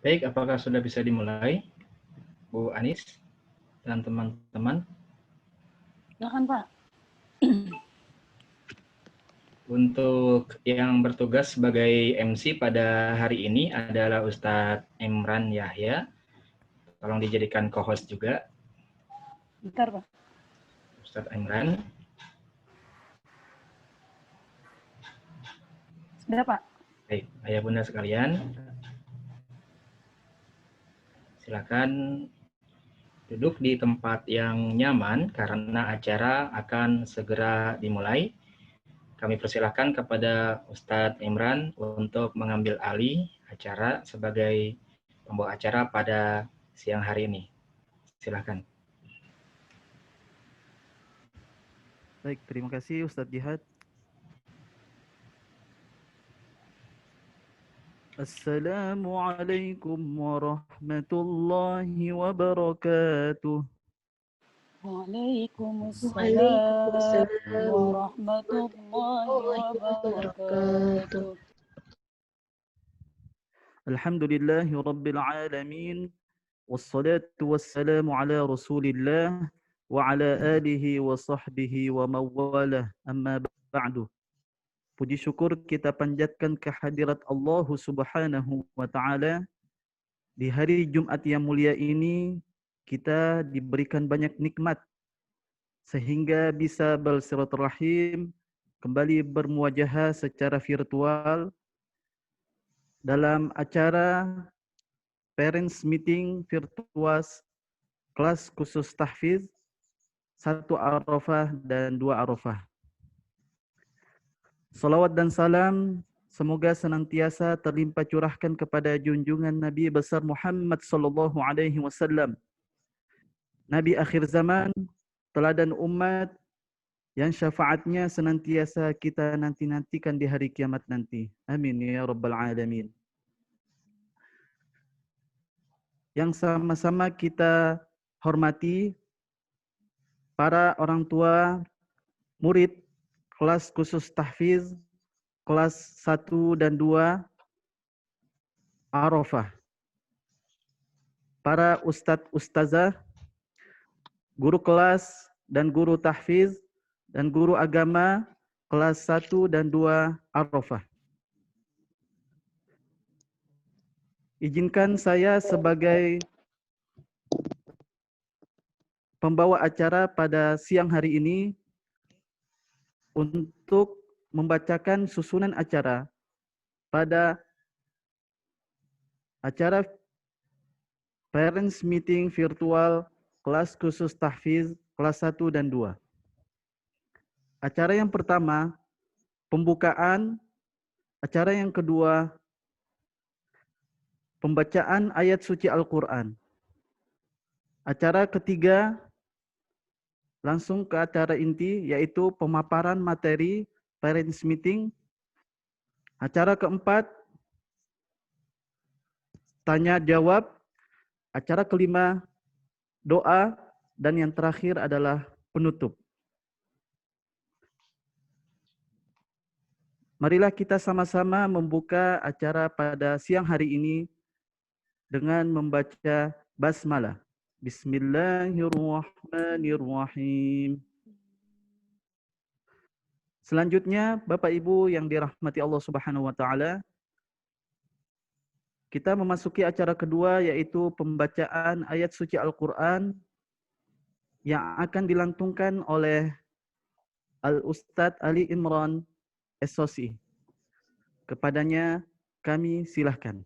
Baik, apakah sudah bisa dimulai, Bu Anis dan teman-teman? Silakan Pak. Untuk yang bertugas sebagai MC pada hari ini adalah Ustadz Imran Yahya. Tolong dijadikan co-host juga. Bentar Pak. Ustadz Imran. Sudah Pak. Baik, ayah bunda sekalian, silakan duduk di tempat yang nyaman karena acara akan segera dimulai. Kami persilahkan kepada Ustadz Imran untuk mengambil alih acara sebagai pembawa acara pada siang hari ini. Silakan. Baik, terima kasih Ustadz Jihad. Assalamualaikum warahmatullahi wabarakatuh. Waalaikumsalam warahmatullahi wabarakatuh. Alhamdulillahi rabbil alamin. Wassalatu wassalamu ala rasulillah wa ala alihi wa sahbihi wa mawalah, amma ba'du. Puji syukur kita panjatkan kehadirat Allah Subhanahu wa Ta'ala. Di hari Jumat yang mulia ini, kita diberikan banyak nikmat sehingga bisa bersilaturahim, kembali bermuajahah secara virtual dalam acara Parents Meeting virtual kelas khusus tahfiz 1 Arafah dan 2 Arafah. Salawat dan salam semoga senantiasa terlimpah curahkan kepada junjungan Nabi besar Muhammad sallallahu alaihi wasallam, Nabi akhir zaman, teladan umat yang syafaatnya senantiasa kita nanti-nantikan di hari kiamat nanti. Amin ya rabbal alamin. Yang sama-sama kita hormati para orang tua murid kelas khusus tahfiz kelas 1 dan 2 Arafah. Para ustadz ustazah, guru kelas dan guru tahfiz dan guru agama kelas 1 dan 2 Arafah. Izinkan saya sebagai pembawa acara pada siang hari ini untuk membacakan susunan acara pada acara Parents Meeting virtual kelas khusus tahfiz kelas 1 dan 2. Acara yang pertama, pembukaan. Acara yang kedua, pembacaan ayat suci Al-Quran. Acara ketiga, langsung ke acara inti, yaitu pemaparan materi Parents Meeting. Acara keempat, tanya jawab. Acara kelima, doa. Dan yang terakhir adalah penutup. Marilah kita sama-sama membuka acara pada siang hari ini dengan membaca basmalah. Bismillahirrahmanirrahim. Selanjutnya, Bapak Ibu yang dirahmati Allah Subhanahu wa taala, kita memasuki acara kedua, yaitu pembacaan ayat suci Al-Qur'an yang akan dilantunkan oleh Al-Ustadz Ali Imran SOC. Kepadanya kami silahkan.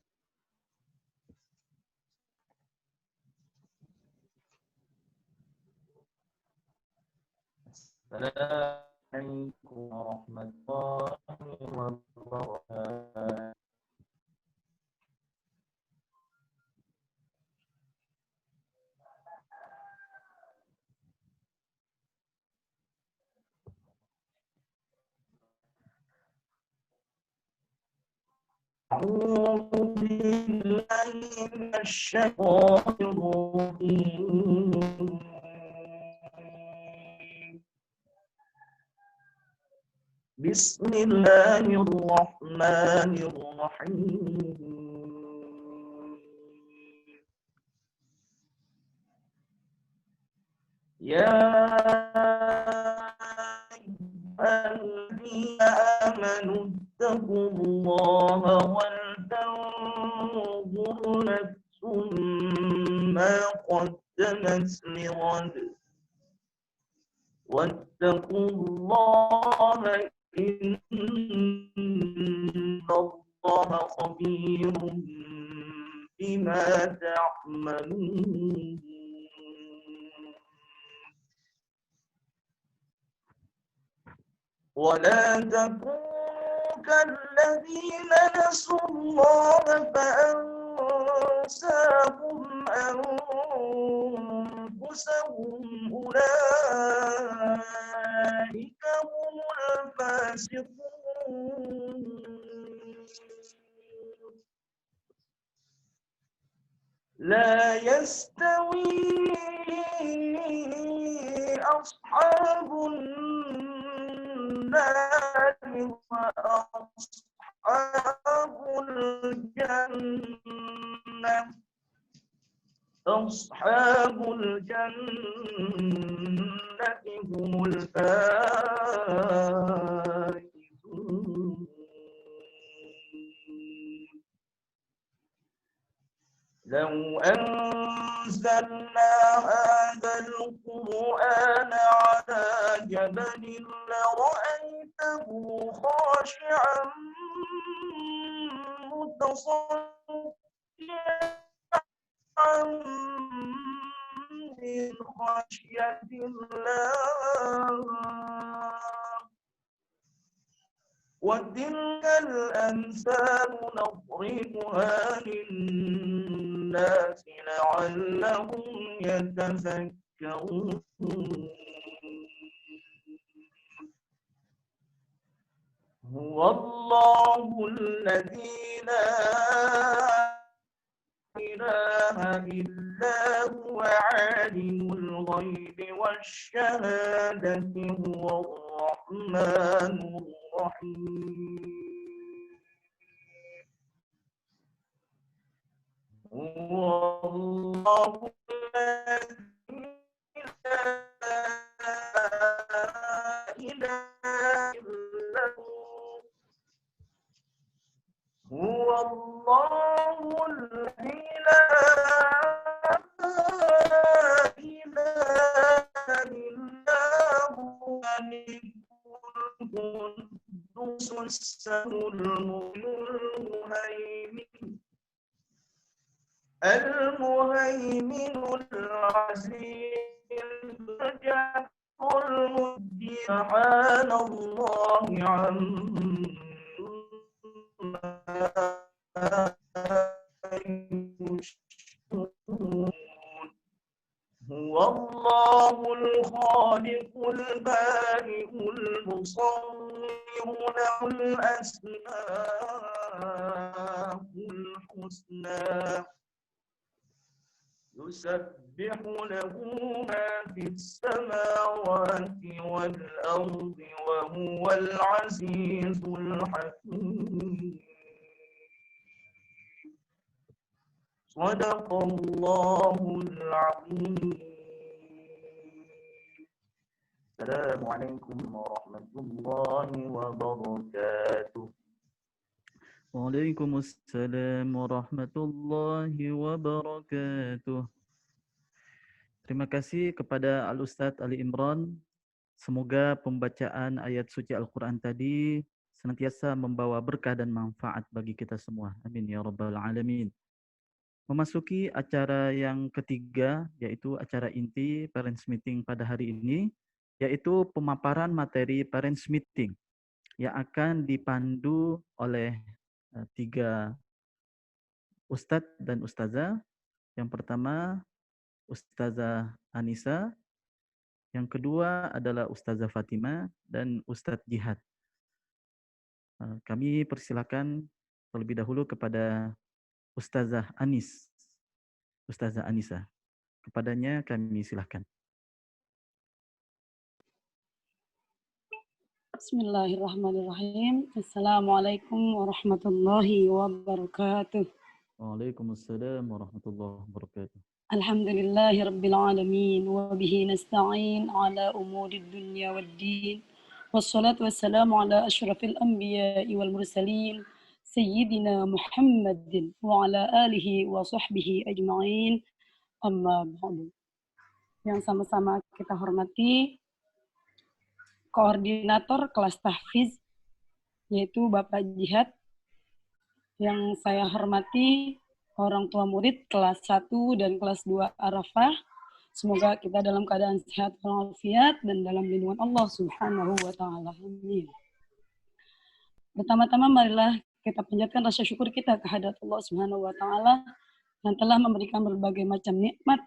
Assalamualaikum warahmatullahi wabarakatuh. أعوذ بالله من الشيطان الرجيم. بسم الله الرحمن الرحيم. يا أيها الذين آمنوا اتقوا الله ولتنظر نفس ما قدمت لغد واتقوا الله إن الله خبير بما تعملون. ولا تكونوا كالذين نسوا الله فأنساهم أنفسهم أولئك هم الفاسقون. لا يستوي أصحاب النار وأصحاب الجنة هم الفائزون. لو أنزلنا هذا القرآن على جبل لرأيته خاشعا متصدعا من خشية الله. وتلك الأمثال نضربها للناس لعلهم يتفكرون. هو الله الذي لا إله إلا هو عالم الغيب والشهادة هو الرحمن الرحيم. هو الله الذي لا إله إلا هو. هو الله الذي لا إله إلا هو القدوس السميع المهيمن العزيز الجبار المبدع سبحان الله عما يشركون. هو الله الخالق البارئ المصور له الأسماء الحسنى يسبح له ما في السماوات والأرض وهو العزيز الحكيم. صدق الله العظيم. السلام عليكم ورحمة الله وبركاته. Waalaikumsalam warahmatullahi wabarakatuh. Terima kasih kepada Al-Ustadz Ali Imran. Semoga pembacaan ayat suci Al-Quran tadi senantiasa membawa berkah dan manfaat bagi kita semua. Amin ya rabbal alamin. Memasuki acara yang ketiga, yaitu acara inti Parents Meeting pada hari ini, yaitu pemaparan materi Parents Meeting yang akan dipandu oleh 3 Ustadz dan Ustazah. Yang pertama, Ustazah Anissa. Yang kedua adalah Ustazah Fatima dan Ustadz Jihad. Kami persilakan terlebih dahulu kepada Ustazah Anis, Ustazah Anissa. Kepadanya kami silakan. Bismillahirrahmanirrahim. Assalamualaikum warahmatullahi wabarakatuh. Waalaikumsalam warahmatullahi wabarakatuh. Alhamdulillahi Rabbil Alamin wa bihi nasta'in ala umuri dunya wad din. Wassalatu wassalamu ala asyrafil anbiya'i wal mursalin Sayyidina Muhammadin wa ala alihi wa sahbihi ajma'in. Amma ba'du. Yang sama-sama kita hormati koordinator kelas tahfiz yaitu Bapak Jihad, yang saya hormati orang tua murid kelas 1 dan kelas 2 Arafah. Semoga kita dalam keadaan sehat walafiat dan dalam lindungan Allah Subhanahu wa taala. Amin. Pertama-tama marilah kita panjatkan rasa syukur kita kehadirat Allah Subhanahu wa taala yang telah memberikan berbagai macam nikmat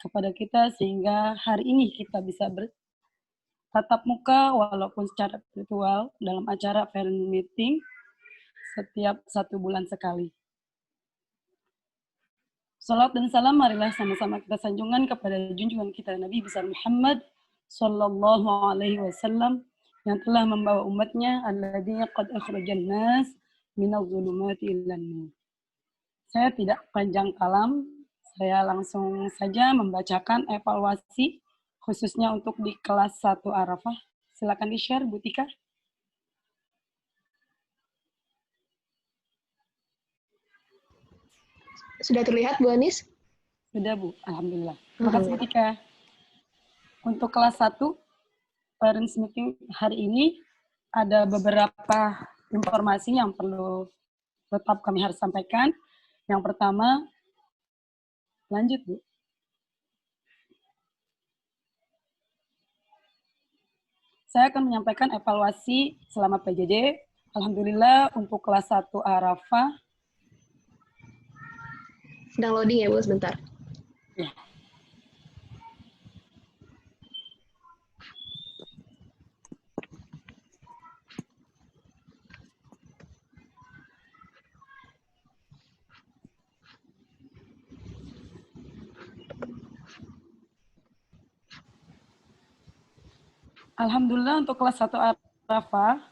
kepada kita sehingga hari ini kita bisa bertatap muka walaupun secara virtual dalam acara parent meeting setiap 1 bulan sekali. Salat dan salam marilah sama-sama kita sanjungkan kepada junjungan kita Nabi besar Muhammad sallallahu alaihi wasallam yang telah membawa umatnya alladzina qad akhrajan nas minadh dhulumati ilan nur. Saya tidak panjang kalam, saya langsung saja membacakan evaluasi khususnya untuk di kelas 1 Arafah. Silakan di-share Bu Tika. Sudah terlihat, Bu Anis? Sudah, Bu. Alhamdulillah. Terima kasih, Bu Tika. Untuk kelas 1, Parents Meeting hari ini, ada beberapa informasi yang perlu tetap kami harus sampaikan. Yang pertama, lanjut, Bu. Saya akan menyampaikan evaluasi selama PJJ. Alhamdulillah, untuk kelas 1 Arafah, Sedang loading ya, Bu, sebentar. ya. Alhamdulillah untuk kelas 1 Arafah,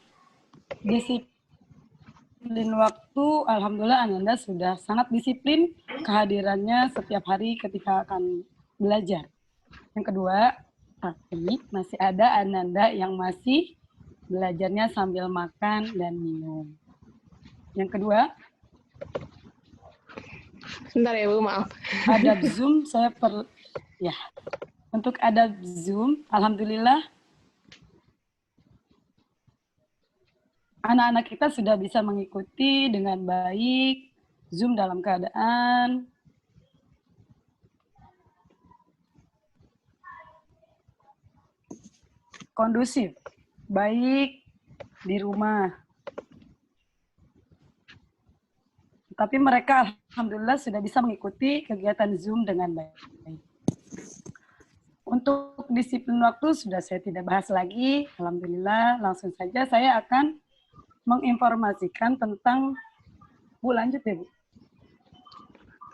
disiplin waktu, alhamdulillah Ananda sudah sangat disiplin kehadirannya setiap hari ketika akan belajar. Yang kedua, tapi masih ada Ananda yang masih belajarnya sambil makan dan minum. Yang kedua, Sebentar ya, Bu, maaf. adab Zoom ya. Untuk adab Zoom, alhamdulillah anak-anak kita sudah bisa mengikuti dengan baik Zoom dalam keadaan kondusif, baik di rumah. Tapi mereka alhamdulillah sudah bisa mengikuti kegiatan Zoom dengan baik. Untuk disiplin waktu sudah saya tidak bahas lagi. Alhamdulillah, langsung saja saya akan menginformasikan tentang, Bu, lanjut ya, Bu.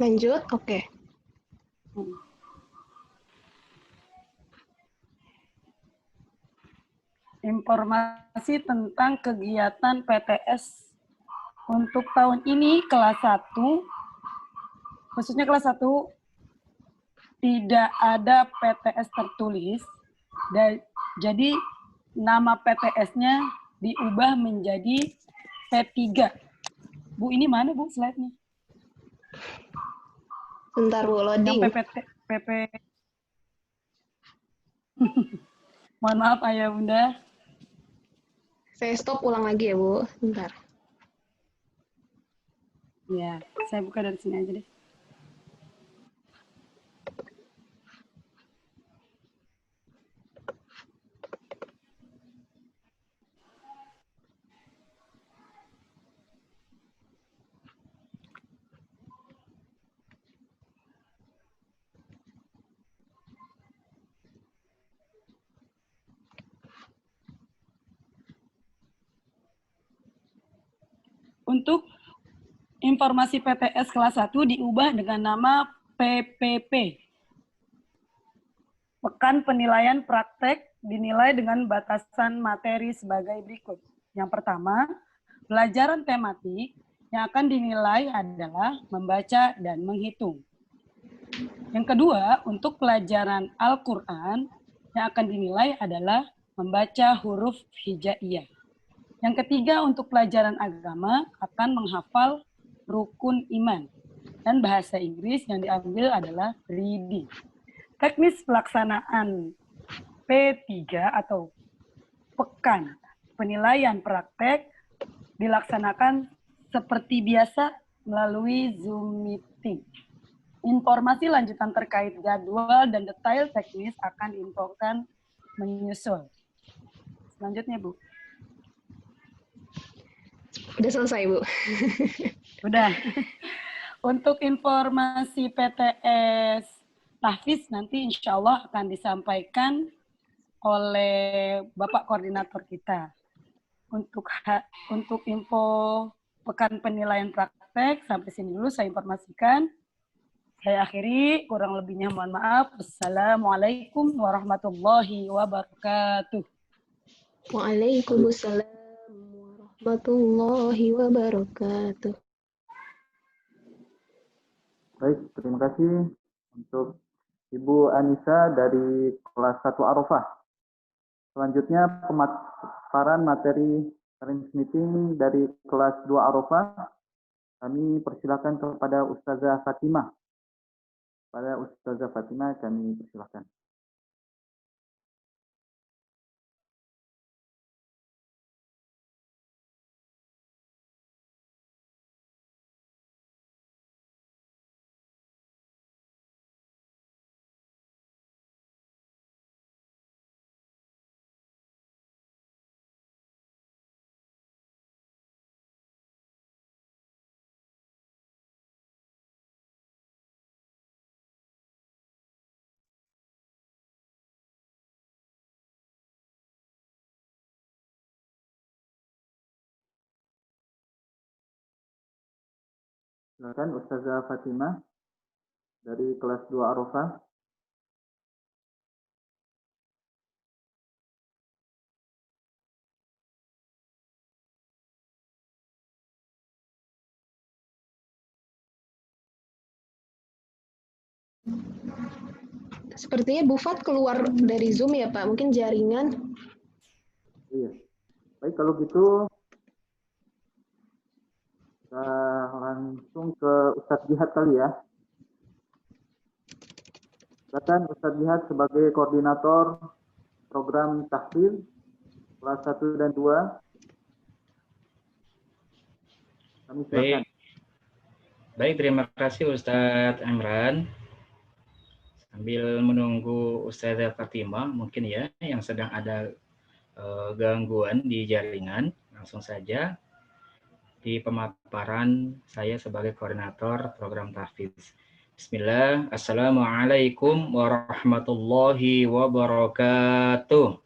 Lanjut, oke. Informasi tentang kegiatan PTS untuk tahun ini kelas 1, khususnya kelas 1, tidak ada PTS tertulis. Jadi nama PTS-nya diubah menjadi P3. Bu, ini mana, Bu, slide-nya? Bentar, Bu, loading. Yang PP. Mohon maaf, Ayah Bunda. Saya stop ulang lagi ya, Bu. Bentar. Ya, saya buka dari sini aja deh. Untuk informasi PTS kelas 1 diubah dengan nama PPP. Pekan Penilaian Praktek dinilai dengan batasan materi sebagai berikut. Yang pertama, pelajaran tematik yang akan dinilai adalah membaca dan menghitung. Yang kedua, untuk pelajaran Al-Quran yang akan dinilai adalah membaca huruf hijaiyah. Yang ketiga, untuk pelajaran agama akan menghafal rukun iman. Dan bahasa Inggris yang diambil adalah reading. Teknis pelaksanaan P3 atau pekan penilaian praktek dilaksanakan seperti biasa melalui Zoom meeting. Informasi lanjutan terkait jadwal dan detail teknis akan diinfokan menyusul. Selanjutnya, Bu. Udah selesai, Bu. Udah. Untuk informasi PTS tahfiz nanti insya Allah akan disampaikan oleh Bapak Koordinator kita. Untuk info pekan penilaian praktek, sampai sini dulu saya informasikan. Saya akhiri, kurang lebihnya mohon maaf. Assalamualaikum warahmatullahi wabarakatuh. Waalaikumsalam warahmatullahi wabarakatuh. Baik, terima kasih untuk Ibu Anissa dari kelas 1 Arafah. Selanjutnya pemaparan materi parents meeting dari kelas 2 Arafah. Kami persilakan kepada Ustazah Fatimah. Pada Ustazah Fatimah kami persilakan. Silakan Ustazah Fatimah dari kelas 2 Arafah. Sepertinya Bu Fat keluar dari Zoom ya, Pak. Mungkin jaringan. Iya. Baik, kalau gitu kita langsung ke Ustadz Jihad kali ya. Silakan Ustadz Jihad sebagai koordinator program tahfiz kelas 1 dan 2. Kami silakan. Baik, terima kasih Ustadz Imran. Sambil menunggu Ustazah Fatimah mungkin ya yang sedang ada gangguan di jaringan, langsung saja di pemaparan saya sebagai koordinator program tahfiz. Bismillah, Assalamualaikum warahmatullahi wabarakatuh.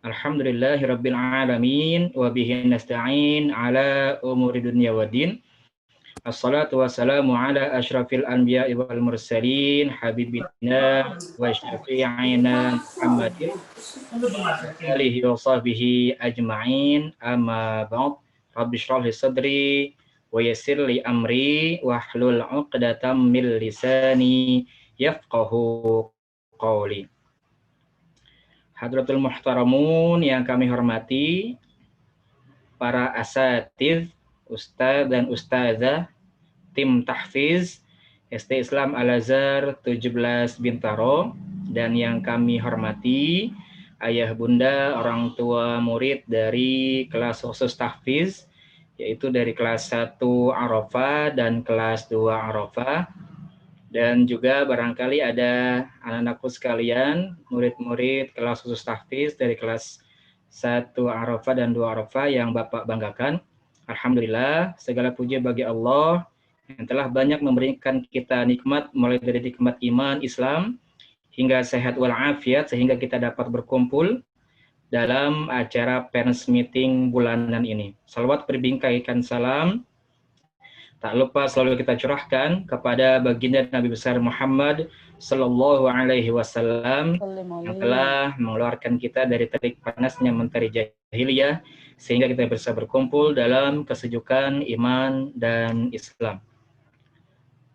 Alhamdulillahirabbil alamin wa bihi nasta'in ala umuri dunya waddin. Assalatu wassalamu ala asyrafil anbiya'i wal mursalin habibina wa syafi'ina Muhammadin alihi wa sahbihi ajma'in amma ba'd. Rabbi shrah li sadri wa yassir li amri wa hlul 'uqdatam min lisani yafqahu qawli. Hadratul muhtaramun yang kami hormati, para asatiz, ustaz dan ustazah, tim tahfiz SD Islam Al-Azhar 17 Bintaro, dan yang kami hormati ayah bunda orang tua murid dari kelas khusus tahfiz, yaitu dari kelas 1 Arafah dan kelas 2 Arafah, dan juga barangkali ada anak-anakku sekalian, murid-murid kelas khusus tahfiz dari kelas 1 Arafah dan 2 Arafah yang Bapak banggakan. Alhamdulillah, segala puji bagi Allah yang telah banyak memberikan kita nikmat, mulai dari nikmat iman, Islam, hingga sehat walafiat, sehingga kita dapat berkumpul dalam acara parents meeting bulanan ini. Salawat berbingkaikan salam tak lupa selalu kita curahkan kepada baginda Nabi besar Muhammad Sallallahu Alaihi Wasallam yang telah mengeluarkan kita dari terik panasnya mentari jahiliyah sehingga kita bisa berkumpul dalam kesejukan iman dan Islam.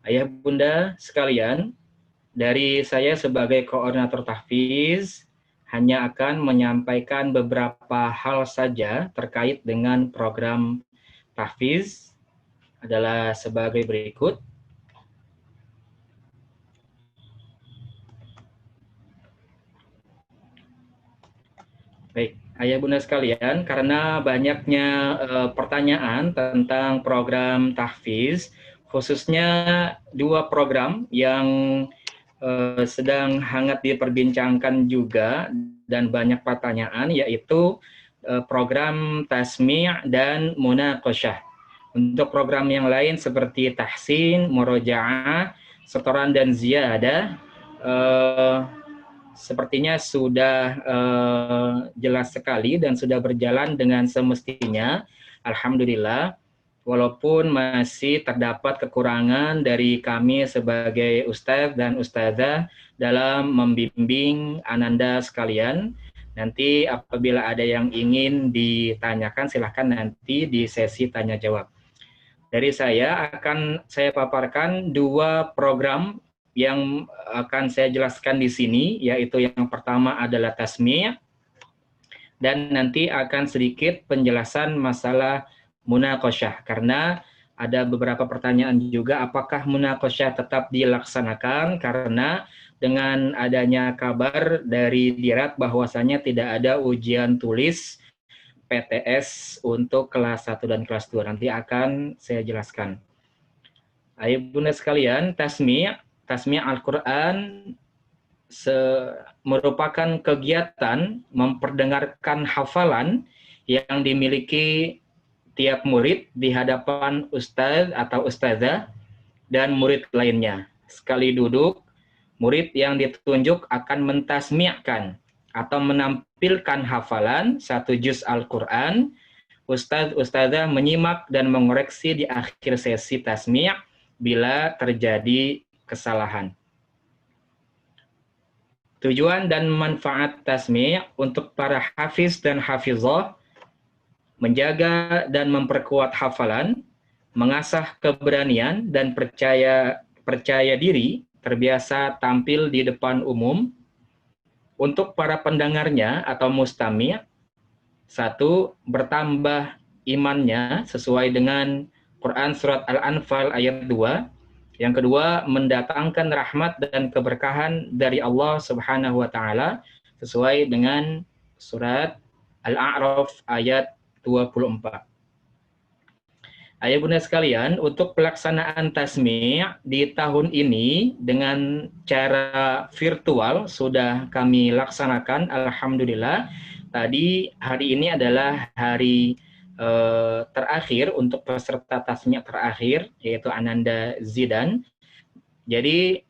Ayah bunda sekalian, dari saya sebagai koordinator tahfiz hanya akan menyampaikan beberapa hal saja terkait dengan program tahfiz adalah sebagai berikut. Baik, ayah bunda sekalian, karena banyaknya pertanyaan tentang program tahfiz, khususnya dua program yang sedang hangat diperbincangkan juga dan banyak pertanyaan, yaitu program tasmi' dan munaqasyah. Untuk program yang lain seperti tahsin, murojaah, setoran dan ziyadah, sepertinya sudah jelas sekali dan sudah berjalan dengan semestinya. Alhamdulillah, walaupun masih terdapat kekurangan dari kami sebagai ustadz dan ustadzah dalam membimbing ananda sekalian. Nanti apabila ada yang ingin ditanyakan, silahkan nanti di sesi tanya jawab. Dari saya akan saya paparkan dua program yang akan saya jelaskan di sini, yaitu yang pertama adalah tasmi', dan nanti akan sedikit penjelasan masalah munaqasyah, karena ada beberapa pertanyaan juga apakah munaqasyah tetap dilaksanakan, karena dengan adanya kabar dari Dirat bahwasanya tidak ada ujian tulis PTS untuk kelas 1 dan kelas 2. Nanti akan saya jelaskan. Ayo bunda sekalian, tasmi' Al-Quran merupakan kegiatan memperdengarkan hafalan yang dimiliki tiap murid di hadapan ustadz atau ustazah dan murid lainnya. Sekali duduk, murid yang ditunjuk akan mentasmi'kan atau menampilkan hafalan satu juz Al-Quran. Ustadz ustazah menyimak dan mengoreksi di akhir sesi tasmi' bila terjadi kesalahan. Tujuan dan manfaat tasmi' untuk para hafiz dan hafizah: menjaga dan memperkuat hafalan, mengasah keberanian dan percaya diri, terbiasa tampil di depan umum. Untuk para pendengarnya atau mustami', satu, bertambah imannya sesuai dengan Quran Surat Al-Anfal ayat 2. Yang kedua, mendatangkan rahmat dan keberkahan dari Allah Subhanahu wa Ta'ala sesuai dengan Surat Al-A'raf ayat 24. Ayah bunda sekalian, untuk pelaksanaan tasmi' di tahun ini dengan cara virtual sudah kami laksanakan, alhamdulillah. Tadi hari ini adalah hari terakhir untuk peserta tasmi' terakhir, yaitu Ananda Zidan. Jadi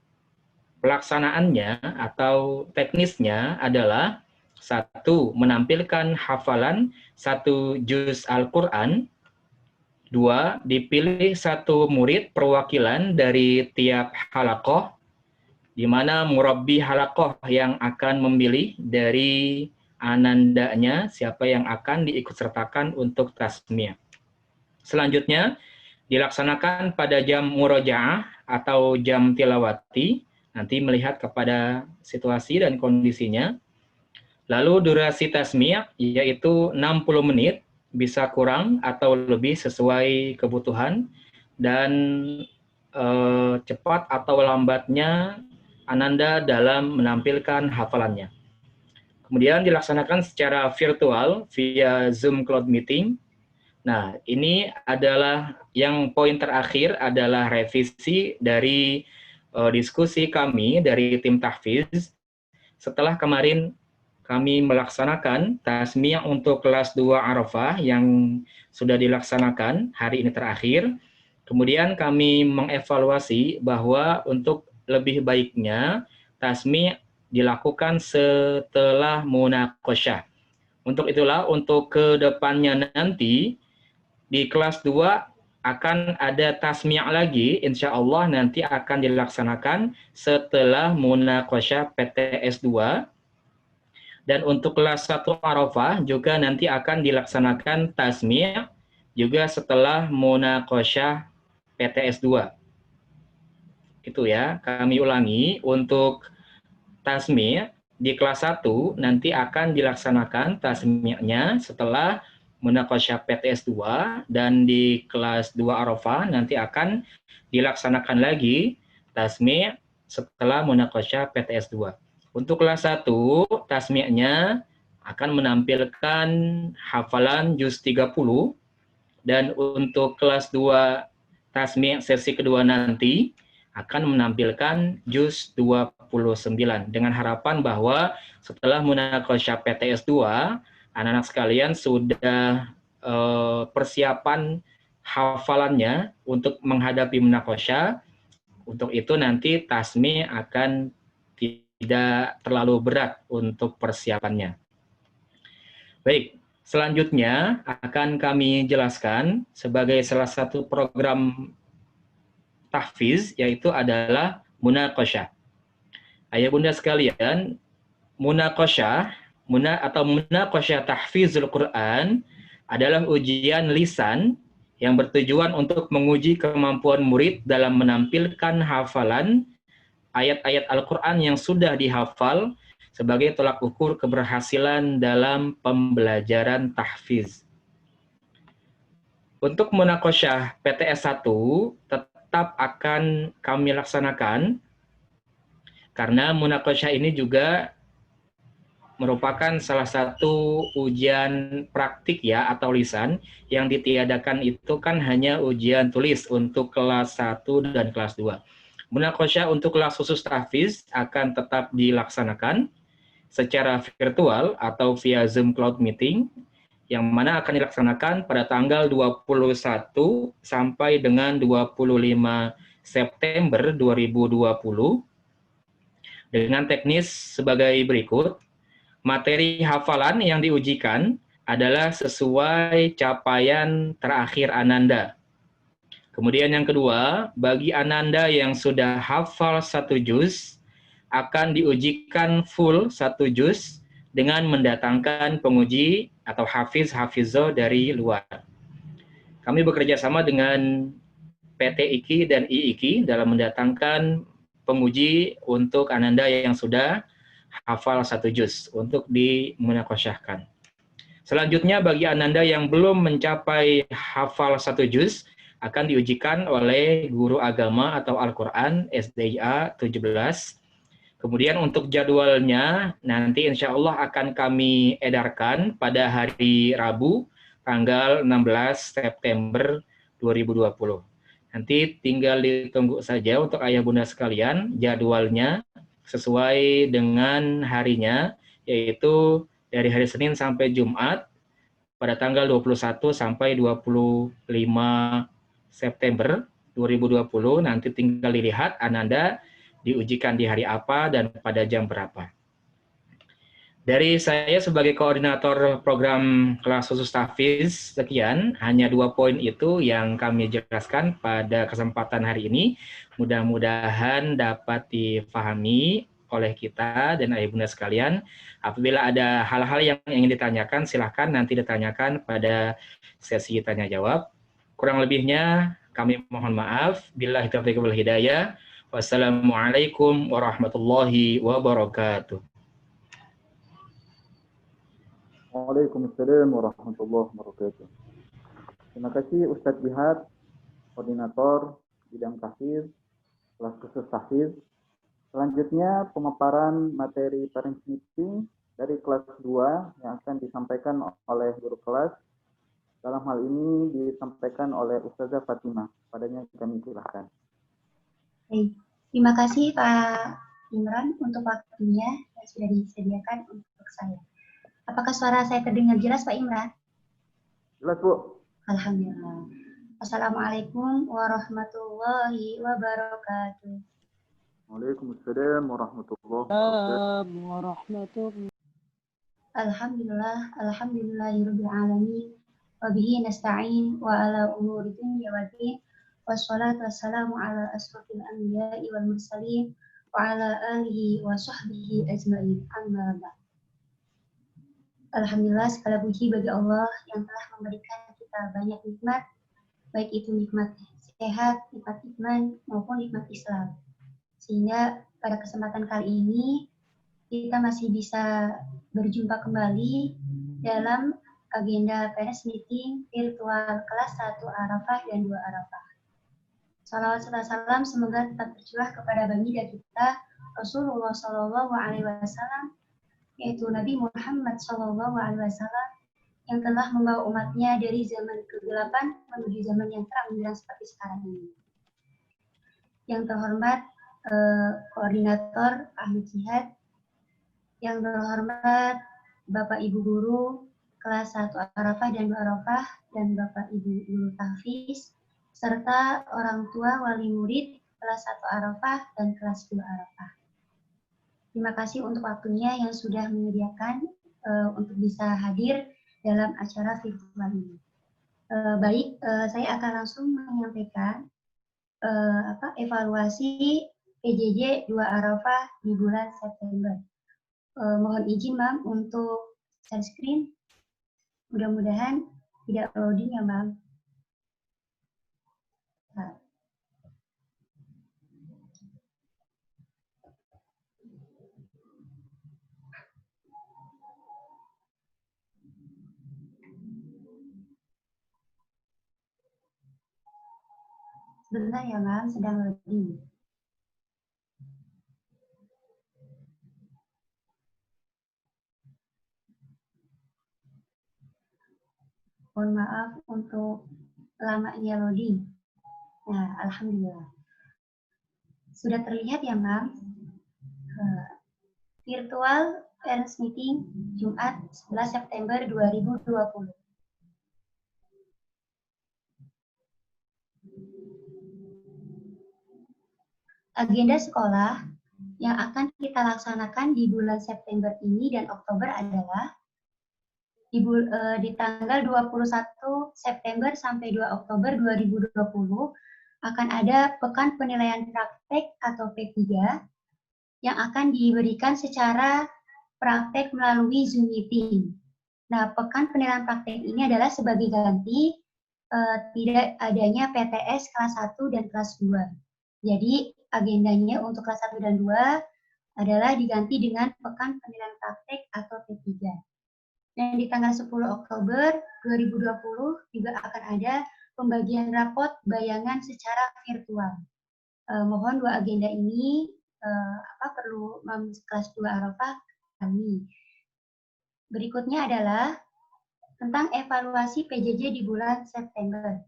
pelaksanaannya atau teknisnya adalah: satu, menampilkan hafalan satu juz Al-Quran. Dua, dipilih satu murid perwakilan dari tiap halaqah, di mana murabbi halaqah yang akan memilih dari anandanya siapa yang akan diikutsertakan untuk tasmi'. Selanjutnya dilaksanakan pada jam murojaah atau jam tilawati, nanti melihat kepada situasi dan kondisinya. Lalu durasi tasmi' yaitu 60 menit, bisa kurang atau lebih sesuai kebutuhan, dan cepat atau lambatnya ananda dalam menampilkan hafalannya. Kemudian dilaksanakan secara virtual via Zoom Cloud Meeting. Nah, ini adalah yang poin terakhir adalah revisi dari diskusi kami dari tim tahfiz. Setelah kemarin kami melaksanakan tasmi' untuk kelas 2 Arafah yang sudah dilaksanakan hari ini terakhir. Kemudian kami mengevaluasi bahwa untuk lebih baiknya tasmi' dilakukan setelah munaqasyah. Untuk itulah, untuk kedepannya nanti di kelas 2 akan ada tasmi' lagi, insya Allah nanti akan dilaksanakan setelah munaqasyah PTS 2. Dan untuk kelas 1 Arafah juga nanti akan dilaksanakan tasmi' juga setelah munaqasyah PTS 2. Itu ya, kami ulangi untuk tasmi' di kelas 1 nanti akan dilaksanakan tasmi'nya setelah munaqasyah PTS 2 dan di kelas 2 Arafah nanti akan dilaksanakan lagi tasmi' setelah munaqasyah PTS 2. Untuk kelas 1 tasmi'nya akan menampilkan hafalan juz 30 dan untuk kelas 2 tasmi' sesi kedua nanti akan menampilkan juz 29 dengan harapan bahwa setelah munaqasyah PTS 2 anak-anak sekalian sudah persiapan hafalannya untuk menghadapi munaqasyah. Untuk itu nanti tasmi' akan tidak terlalu berat untuk persiapannya. Baik, selanjutnya akan kami jelaskan sebagai salah satu program tahfiz, yaitu adalah munaqasyah. Ayah bunda sekalian, munaqasyah tahfizul Quran adalah ujian lisan yang bertujuan untuk menguji kemampuan murid dalam menampilkan hafalan ayat-ayat Al-Quran yang sudah dihafal sebagai tolak ukur keberhasilan dalam pembelajaran tahfiz. Untuk munaqasyah PTS 1 tetap akan kami laksanakan karena munaqasyah ini juga merupakan salah satu ujian praktik ya atau lisan yang ditiadakan itu kan hanya ujian tulis untuk kelas 1 dan kelas 2. Munaqasyah untuk kelas khusus tahfiz akan tetap dilaksanakan secara virtual atau via Zoom Cloud Meeting yang mana akan dilaksanakan pada tanggal 21 sampai dengan 25 September 2020 dengan teknis sebagai berikut. Materi hafalan yang diujikan adalah sesuai capaian terakhir Ananda. Kemudian yang kedua, bagi Ananda yang sudah hafal 1 juz, akan diujikan full 1 juz dengan mendatangkan penguji atau hafiz-hafizah dari luar. Kami bekerja sama dengan PT IKI dan IIKI dalam mendatangkan penguji untuk Ananda yang sudah hafal 1 juz untuk dimunaqasyahkan. Selanjutnya bagi Ananda yang belum mencapai hafal 1 juz akan diujikan oleh guru agama atau Al-Quran SDIA 17. Kemudian untuk jadwalnya nanti insya Allah akan kami edarkan pada hari Rabu tanggal 16 September 2020. Nanti tinggal ditunggu saja untuk ayah bunda sekalian jadwalnya sesuai dengan harinya, yaitu dari hari Senin sampai Jumat pada tanggal 21 sampai 25 September 2020. Nanti tinggal dilihat Ananda diujikan di hari apa dan pada jam berapa. Dari saya sebagai koordinator program kelas khusus tahfiz, sekian, hanya 2 poin itu yang kami jelaskan pada kesempatan hari ini. Mudah-mudahan dapat difahami oleh kita dan ayah bunda sekalian. Apabila ada hal-hal yang ingin ditanyakan, silakan nanti ditanyakan pada sesi tanya jawab. Kurang lebihnya kami mohon maaf. Billahi taufiq wal hidayah. Wassalamualaikum warahmatullahi wabarakatuh. Waalaikumsalam warahmatullahi wabarakatuh. Terima kasih Ustadz Jihad, koordinator bidang tahfiz, kelas khusus tahfiz. Selanjutnya pemaparan materi parents meeting dari kelas 2 yang akan disampaikan oleh guru kelas. Dalam hal ini disampaikan oleh Ustazah Fatimah. Padanya kami silakan. Baik, terima kasih Pak Imran untuk waktunya yang sudah disediakan untuk saya. Apakah suara saya terdengar jelas Pak Imran? Jelas Bu. Alhamdulillah. Assalamualaikum warahmatullahi wabarakatuh. Waalaikumsalam warahmatullahi wabarakatuh. Alhamdulillah, alhamdulillahirabbil alamin. Wa bihi nasta'in wa ala umuri dunya waddin. Wassalatu wassalamu ala asrofil anbiya'i wal mursalin wa ala alihi wa sahbihi ajma'in. Amma ba'd. Alhamdulillah, segala puji bagi Allah yang telah memberikan kita banyak nikmat, baik itu nikmat sehat, nikmat iman, maupun nikmat Islam. sehingga pada kesempatan kali ini kita masih bisa berjumpa kembali dalam agenda Parents Meeting virtual kelas 1 Arafah dan 2 Arafah. Salawat serta salam semoga tetap tercurah kepada baginda kita Rasulullah Shallallahu Alaihi Wasallam, yaitu Nabi Muhammad Shallallahu Alaihi Wasallam yang telah membawa umatnya dari zaman kegelapan menuju zaman yang terang benderang seperti sekarang ini. Yang terhormat koordinator ahli jihad, yang terhormat Bapak Ibu Guru kelas 1 Arafah dan 2 Arafah, dan Bapak Ibu Guru Tahfiz, serta orang tua wali murid kelas 1 Arafah dan kelas 2 Arafah. Terima kasih untuk waktunya yang sudah menyediakan untuk bisa hadir dalam acara virtual ini. Saya akan langsung menyampaikan evaluasi PJJ 2 Arafah di bulan September. Mohon izin, Mam, untuk share screen. Mudah-mudahan tidak loading ya, Mam. Sebentar ya, Mam, sedang loading. Mohon maaf untuk lamanya loading. Nah, alhamdulillah. Sudah terlihat ya, Mam? Virtual Parents Meeting Jumat 11 September 2020. Agenda sekolah yang akan kita laksanakan di bulan September ini dan Oktober adalah di tanggal 21 September sampai 2 Oktober 2020 akan ada Pekan Penilaian Praktek atau P3 yang akan diberikan secara praktek melalui Zoom Meeting. Nah, Pekan Penilaian Praktek ini adalah sebagai ganti tidak adanya PTS kelas 1 dan kelas 2. Jadi, agendanya untuk kelas 1 dan 2 adalah diganti dengan Pekan Penilaian Praktek atau P3. Dan di tanggal 10 Oktober 2020 juga akan ada pembagian rapot bayangan secara virtual. Mohon dua agenda ini perlu kelas 2 Arafah kami. Berikutnya adalah tentang evaluasi PJJ di bulan September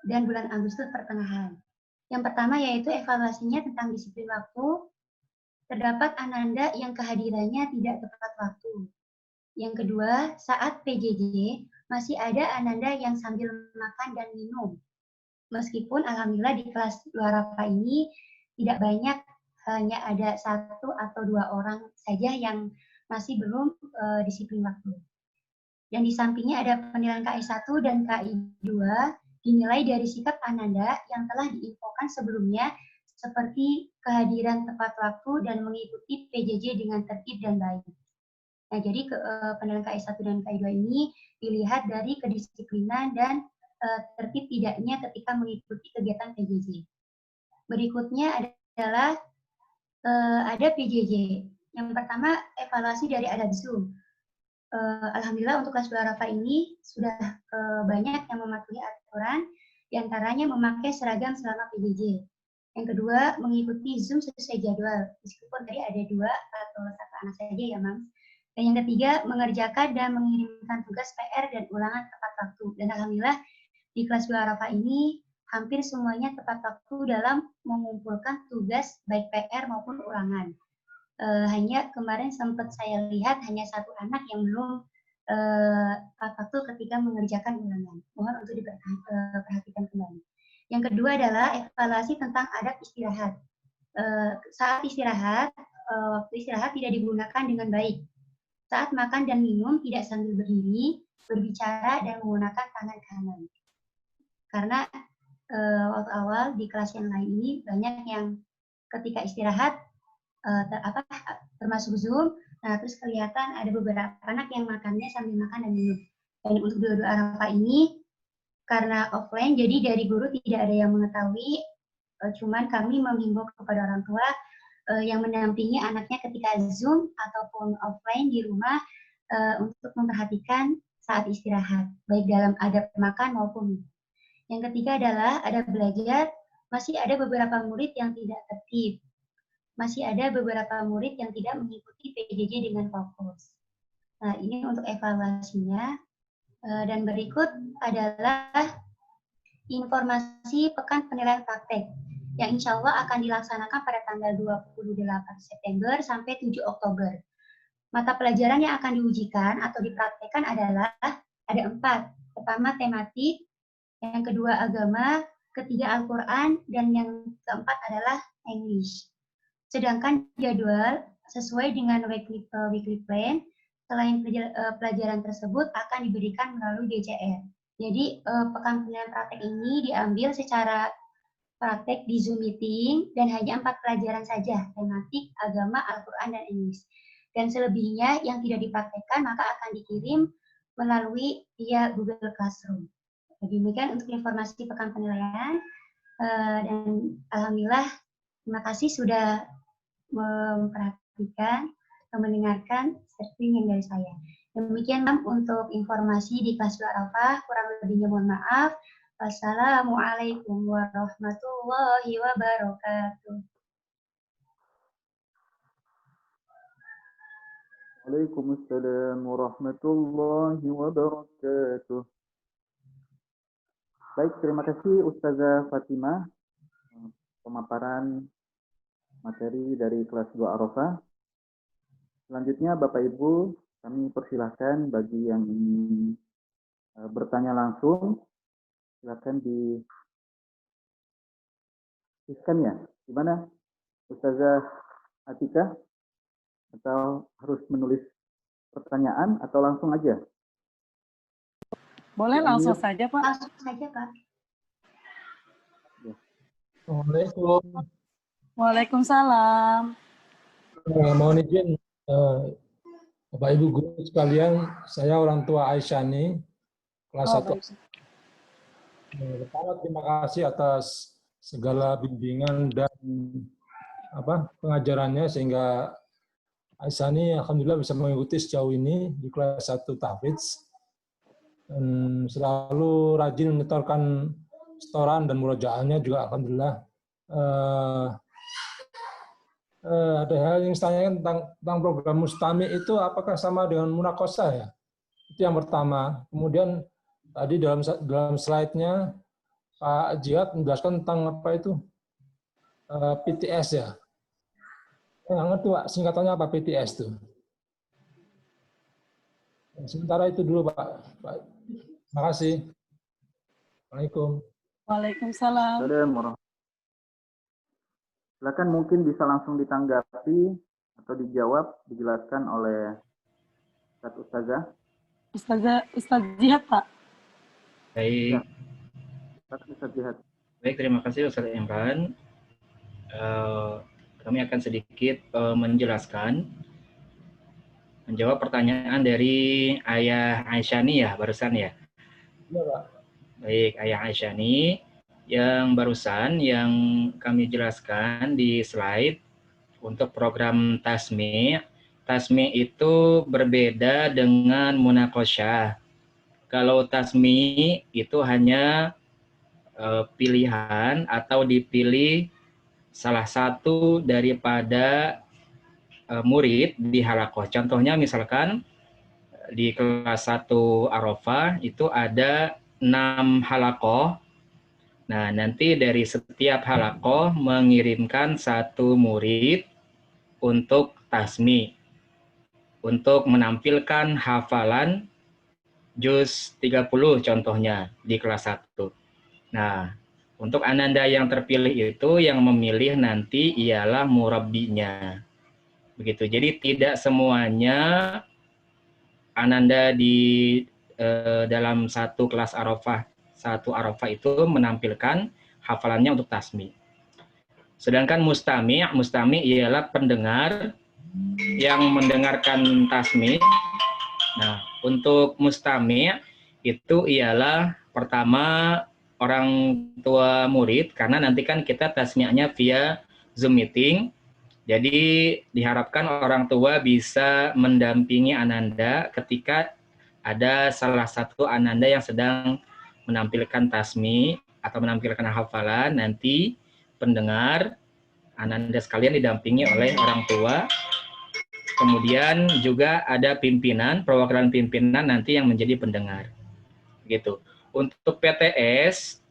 dan bulan Agustus pertengahan. Yang pertama yaitu evaluasinya tentang disiplin waktu. Terdapat ananda yang kehadirannya tidak tepat waktu. Yang kedua, saat PJJ masih ada ananda yang sambil makan dan minum. Meskipun alhamdulillah di kelas 2 Arafah ini tidak banyak, hanya ada 1 atau 2 orang saja yang masih belum disiplin waktu. Dan di sampingnya ada penilaian KI 1 dan KI 2 dinilai dari sikap ananda yang telah diinfokan sebelumnya seperti kehadiran tepat waktu dan mengikuti PJJ dengan tertib dan baik. Nah, jadi penilaian KI 1 dan KI 2 ini dilihat dari kedisiplinan dan tertib tidaknya ketika mengikuti kegiatan PJJ. Berikutnya adalah ada PJJ. Yang pertama, evaluasi dari adab Zoom. Alhamdulillah untuk kelas 2 Arafah ini sudah banyak yang mematuhi aturan, diantaranya memakai seragam selama PJJ. Yang kedua, mengikuti Zoom sesuai jadwal, meskipun tadi ada 2 atau 1 anak saja ya, Mam. Dan yang ketiga, mengerjakan dan mengirimkan tugas PR dan ulangan tepat waktu. Dan alhamdulillah di kelas 2 Arafah ini hampir semuanya tepat waktu dalam mengumpulkan tugas baik PR maupun ulangan. Hanya kemarin sempat saya lihat hanya 1 anak yang belum tepat waktu ketika mengerjakan ulangan. Mohon untuk diperhatikan kembali. Yang kedua adalah evaluasi tentang adab istirahat. Saat istirahat, waktu istirahat tidak digunakan dengan baik. Saat makan dan minum tidak sambil berdiri, berbicara, dan menggunakan tangan kanan. Karena waktu awal di kelas yang lain ini banyak yang ketika istirahat termasuk Zoom, nah terus kelihatan ada beberapa anak yang makannya sambil makan dan minum. Dan untuk 2 Arafah ini karena offline, jadi dari guru tidak ada yang mengetahui Cuman kami menghimbau kepada orang tua yang mendampingi anaknya ketika Zoom ataupun offline di rumah untuk memperhatikan saat istirahat, baik dalam adab makan maupun minum. Yang ketiga adalah adab belajar, masih ada beberapa murid yang tidak tertib. Masih ada beberapa murid yang tidak mengikuti PJJ dengan fokus. Nah, ini untuk evaluasinya. Dan berikut adalah informasi Pekan Penilaian Praktek yang insya Allah akan dilaksanakan pada tanggal 28 September sampai 7 Oktober. Mata pelajaran yang akan diujikan atau dipraktekkan adalah ada 4. Pertama tematik, yang kedua agama, ketiga Al-Quran, dan yang keempat adalah English. Sedangkan jadwal sesuai dengan weekly plan, selain pelajaran tersebut akan diberikan melalui DCR. Jadi pekan penilaian praktek ini diambil secara praktek di Zoom meeting dan hanya 4 pelajaran saja, tematik, agama, Al-Quran, dan English. Dan selebihnya yang tidak dipraktekkan maka akan dikirim melalui via Google Classroom. Demikian untuk informasi pekan penilaian. Dan alhamdulillah terima kasih sudah memperhatikan atau mendengarkan streaming dari saya. Demikian untuk informasi di kelas 2 Arafah, kurang lebihnya mohon maaf. Wassalamualaikum warahmatullahi wabarakatuh. Waalaikumsalam warahmatullahi wabarakatuh. Baik, terima kasih Ustazah Fatimah pemaparan materi dari kelas 2 Arafah. Selanjutnya Bapak Ibu, kami persilahkan bagi yang ingin bertanya langsung, silakan dituliskan ya. Gimana Ustazah Atika? Atau harus menulis pertanyaan atau langsung aja? Boleh langsung saja, Pak. Langsung saja, Pak. Assalamualaikum. Waalaikumsalam. Mohon izin, Bapak Ibu guru sekalian, saya orang tua Aisyani, kelas 1. Pertama, terima kasih atas segala bimbingan dan pengajarannya sehingga Aisyani alhamdulillah bisa mengikuti sejauh ini di kelas 1 tahfidz. Dan selalu rajin menyetorkan setoran dan murojaahnya juga alhamdulillah. Ada hal yang saya tanyakan tentang program Mustami itu apakah sama dengan Munakosah ya? Itu yang pertama. Kemudian tadi dalam slide-nya Pak Jihad menjelaskan tentang apa itu PTS ya. Nggak ngerti Pak, singkatannya apa PTS itu? Sementara itu dulu Pak. Terima kasih. Assalamualaikum. Waalaikumsalam. Silakan mungkin bisa langsung ditanggapi atau dijawab, dijelaskan oleh Ustazah. Ustaz Jihad, Pak. Baik. Ya. Ustaz Jihad. Baik, terima kasih Ustaz Imran. Kami akan sedikit menjawab pertanyaan dari Ayah Aisyani ya, barusan ya. Iya, Pak. Baik, Ayah Aisyani. Yang barusan yang kami jelaskan di slide untuk program Tasmi' itu berbeda dengan Munaqasyah. Kalau Tasmi' itu hanya pilihan atau dipilih salah satu daripada murid di halakoh. Contohnya misalkan di kelas 1 Arafah itu ada 6 halakoh. Nah, nanti dari setiap halakoh mengirimkan satu murid untuk tasmi, untuk menampilkan hafalan juz 30 contohnya di kelas 1. Nah, untuk ananda yang terpilih itu yang memilih nanti ialah murabbinya. Begitu. Jadi tidak semuanya ananda di dalam satu kelas Arafah itu menampilkan hafalannya untuk tasmi. Sedangkan mustami' ialah pendengar yang mendengarkan tasmi. Nah, untuk mustami' itu ialah pertama orang tua murid, karena nanti kan kita tasmiahnya via Zoom meeting. Jadi diharapkan orang tua bisa mendampingi Ananda ketika ada salah satu Ananda yang sedang menampilkan tasmi atau menampilkan hafalan, nanti pendengar Ananda sekalian didampingi oleh orang tua. Kemudian juga ada pimpinan, perwakilan pimpinan nanti yang menjadi pendengar. Gitu. Untuk PTS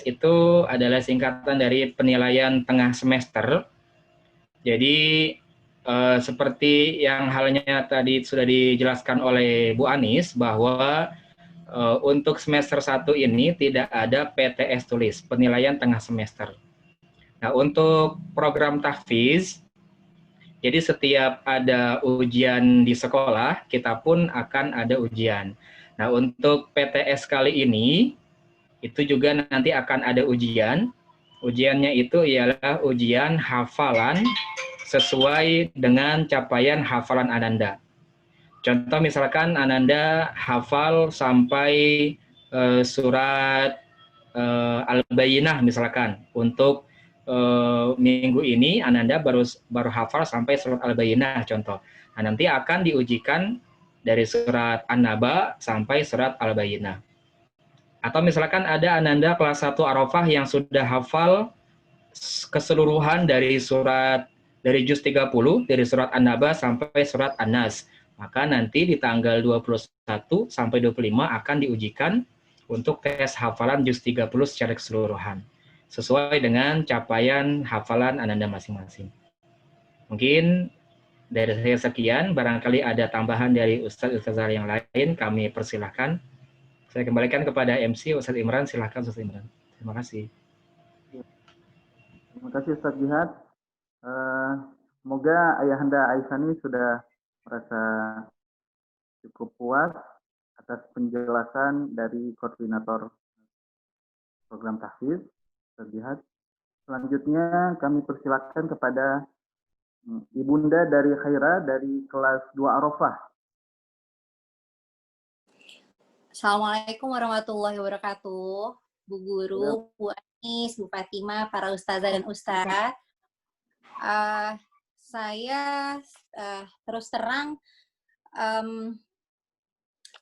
itu adalah singkatan dari penilaian tengah semester. Jadi seperti yang halnya tadi sudah dijelaskan oleh Bu Anis bahwa untuk semester 1 ini tidak ada PTS tulis, penilaian tengah semester. Nah, untuk program tahfiz, jadi setiap ada ujian di sekolah, kita pun akan ada ujian. Nah, untuk PTS kali ini, itu juga nanti akan ada ujian. Ujiannya itu ialah ujian hafalan sesuai dengan capaian hafalan Ananda. Contoh misalkan Ananda hafal sampai surat Al-Bayyinah misalkan. Untuk minggu ini Ananda baru hafal sampai surat Al-Bayyinah contoh. Nah, nanti akan diujikan dari surat An-Naba sampai surat Al-Bayyinah. Atau misalkan ada Ananda kelas 1 Arafah yang sudah hafal keseluruhan dari juz 30, dari surat An-Naba sampai surat An-Nas. Maka nanti di tanggal 21 sampai 25 akan diujikan untuk tes hafalan juz 30 secara keseluruhan. Sesuai dengan capaian hafalan Ananda masing-masing. Mungkin dari saya sekian, barangkali ada tambahan dari Ustaz-Ustazah yang lain, kami persilahkan. Saya kembalikan kepada MC Ustaz Imran, silakan Ustaz Imran. Terima kasih. Terima kasih Ustaz Jihad. Semoga Ayahanda Aisyani sudah merasa cukup puas atas penjelasan dari koordinator program tahfiz, Ustaz Jihad. Selanjutnya kami persilakan kepada Ibunda dari Khaira dari kelas 2 Arafah. Assalamualaikum warahmatullahi wabarakatuh. Bu Guru, Bu Anis, Bu Fatimah, para ustazah dan ustaz. Saya terus terang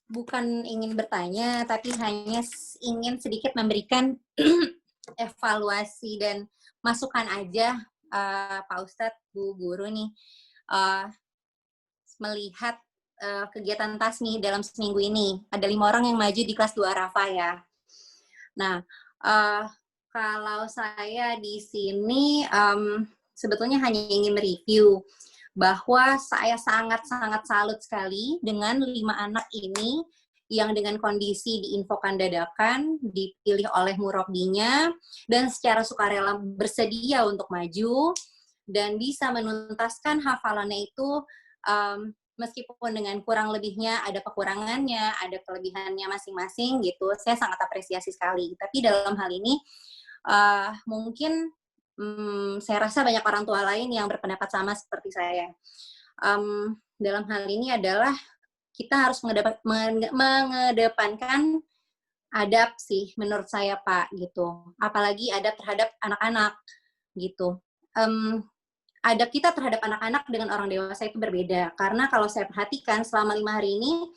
bukan ingin bertanya, tapi hanya ingin sedikit memberikan evaluasi dan masukan aja, Pak Ustadz, Bu Guru nih, melihat kegiatan tasmi dalam seminggu ini. Ada 5 orang yang maju di kelas 2 Arafah ya. Nah, kalau saya di sini sebetulnya hanya ingin mereview bahwa saya sangat-sangat salut sekali dengan 5 anak ini yang dengan kondisi diinfokan dadakan, dipilih oleh murabbinya, dan secara sukarela bersedia untuk maju, dan bisa menuntaskan hafalannya itu meskipun dengan kurang lebihnya, ada kekurangannya, ada kelebihannya masing-masing gitu, saya sangat apresiasi sekali. Tapi dalam hal ini, mungkin saya rasa banyak orang tua lain yang berpendapat sama seperti saya. Dalam hal ini adalah kita harus mengedepankan adab sih, menurut saya Pak, gitu. Apalagi adab terhadap anak-anak, gitu. Adab kita terhadap anak-anak dengan orang dewasa itu berbeda. Karena kalau saya perhatikan selama 5 hari ini,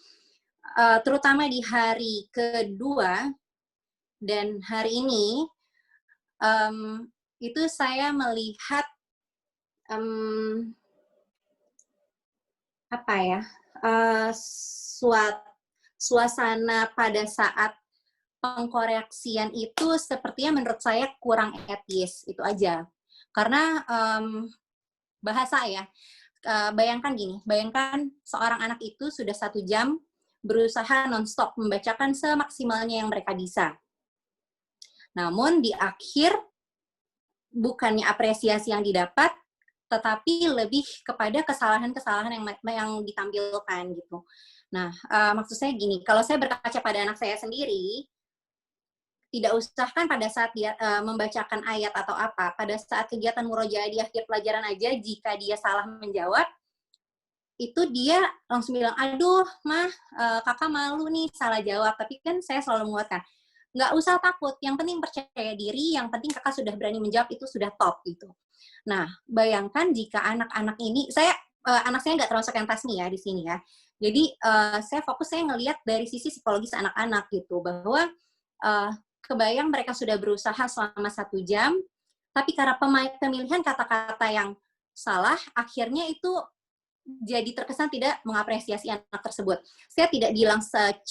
terutama di hari kedua dan hari ini, itu saya melihat suasana pada saat pengkoreksian itu sepertinya menurut saya kurang etis, itu aja. Karena bahasa ya, bayangkan gini, bayangkan seorang anak itu sudah 1 jam berusaha non-stop membacakan semaksimalnya yang mereka bisa. Namun di akhir bukannya apresiasi yang didapat, tetapi lebih kepada kesalahan-kesalahan yang ditampilkan gitu. Nah, maksud saya gini, kalau saya berkaca pada anak saya sendiri, tidak usah kan pada saat dia membacakan ayat atau apa, pada saat kegiatan murojaah di akhir pelajaran aja, jika dia salah menjawab, itu dia langsung bilang, aduh, Mah, kakak malu nih salah jawab. Tapi kan saya selalu menguatkan, nggak usah takut, yang penting percaya diri, yang penting kakak sudah berani menjawab, itu sudah top gitu. Nah, bayangkan jika anak-anak ini, anak saya nggak termasuk yang tasmi ya di sini ya. Jadi saya ngelihat dari sisi psikologis anak-anak gitu, bahwa kebayang mereka sudah berusaha selama 1 jam, tapi karena pemilihan kata-kata yang salah, akhirnya itu jadi terkesan tidak mengapresiasi anak tersebut. Saya tidak bilang 5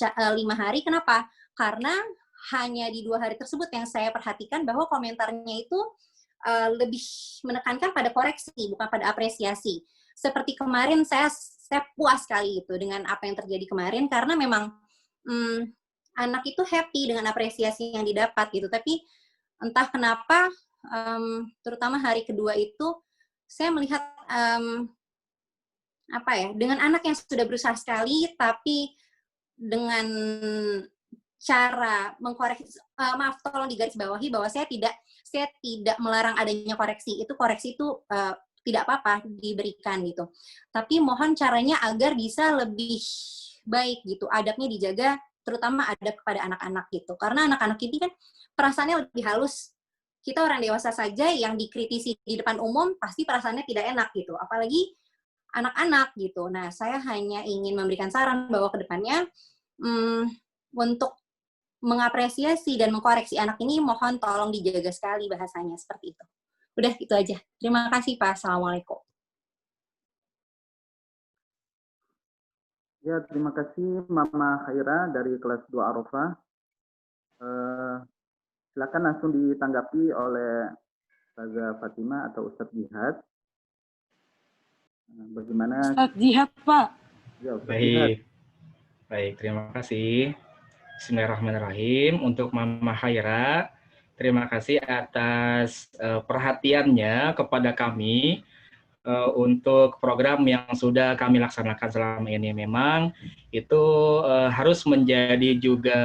hari, kenapa? Karena hanya di 2 hari tersebut yang saya perhatikan bahwa komentarnya itu lebih menekankan pada koreksi, bukan pada apresiasi. Seperti kemarin saya puas sekali itu dengan apa yang terjadi kemarin, karena memang anak itu happy dengan apresiasi yang didapat gitu. Tapi entah kenapa, terutama hari kedua itu, saya melihat dengan anak yang sudah berusaha sekali, tapi dengan cara mengkoreksi, maaf tolong digarisbawahi bahwa saya tidak melarang adanya koreksi. Itu koreksi itu tidak apa-apa diberikan gitu. Tapi mohon caranya agar bisa lebih baik gitu. Adabnya dijaga, terutama adab kepada anak-anak gitu. Karena anak-anak ini kan perasaannya lebih halus. Kita orang dewasa saja yang dikritisi di depan umum pasti perasaannya tidak enak gitu. Apalagi anak-anak gitu. Nah, saya hanya ingin memberikan saran bahwa ke depannya untuk mengapresiasi dan mengkoreksi anak ini, mohon tolong dijaga sekali bahasanya, seperti itu. Udah, itu aja. Terima kasih, Pak. Assalamualaikum. Ya, terima kasih Mama Khaira dari kelas 2 Arafah. Silakan langsung ditanggapi oleh Ustazah Fatimah atau Ustadz Jihad. Bagaimana? Ustadz Jihad, Pak. Ya, Ustadz Jihad. Baik, terima kasih. Bismillahirrahmanirrahim. Untuk Mama Khaira, terima kasih atas perhatiannya kepada kami untuk program yang sudah kami laksanakan selama ini. Memang itu harus menjadi juga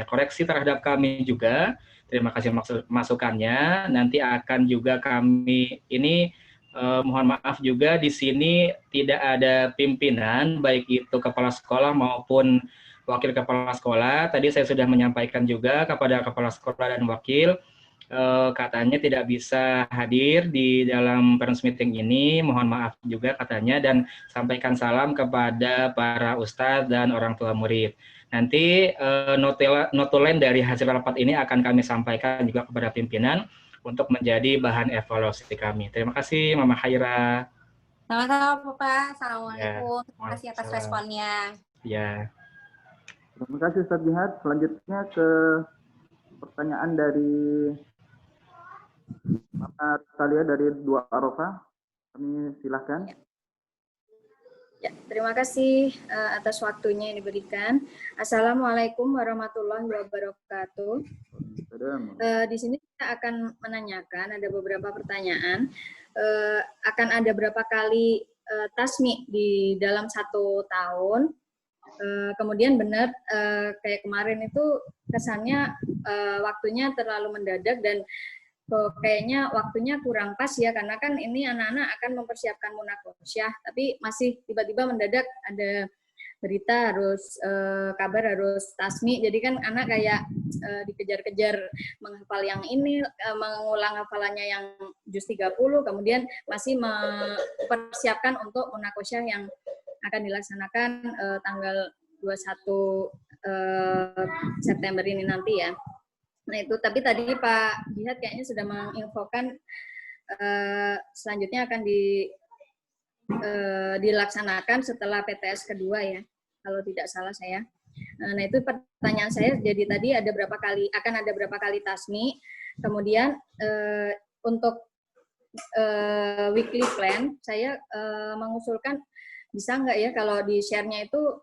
koreksi terhadap kami juga. Terima kasih masukannya. Nanti akan juga kami ini mohon maaf juga di sini tidak ada pimpinan, baik itu kepala sekolah maupun wakil kepala sekolah. Tadi saya sudah menyampaikan juga kepada kepala sekolah dan wakil, katanya tidak bisa hadir di dalam parents meeting ini. Mohon maaf juga katanya, dan sampaikan salam kepada para ustadz dan orang tua murid. Nanti notulen dari hasil rapat ini akan kami sampaikan juga kepada pimpinan untuk menjadi bahan evaluasi kami. Terima kasih Mama Khaira. Sama-sama Bapak. Assalamualaikum. Ya, Terima kasih atas responnya. Ya. Terima kasih Ustadz Jihad. Selanjutnya ke pertanyaan dari Mama Talia dari 2 Arafah. Kami silahkan. Ya, terima kasih atas waktunya yang diberikan. Assalamualaikum warahmatullahi wabarakatuh. Di sini kita akan menanyakan, ada beberapa pertanyaan. Akan ada berapa kali tasmi di dalam 1 tahun? Kemudian benar kayak kemarin itu kesannya waktunya terlalu mendadak dan kayaknya waktunya kurang pas ya, karena kan ini anak-anak akan mempersiapkan munakosyah, tapi masih tiba-tiba mendadak ada berita harus kabar harus tasmi, jadi kan anak kayak dikejar-kejar menghafal yang ini, mengulang hafalannya yang juz 30, kemudian masih mempersiapkan untuk munakosyah yang akan dilaksanakan tanggal 21 September ini nanti ya. Nah itu, tapi tadi Pak Jihad kayaknya sudah menginfokan selanjutnya akan dilaksanakan setelah PTS kedua ya, kalau tidak salah saya. Nah itu pertanyaan saya, jadi tadi akan ada berapa kali tasmi, kemudian untuk weekly plan, saya mengusulkan bisa nggak ya kalau di share-nya itu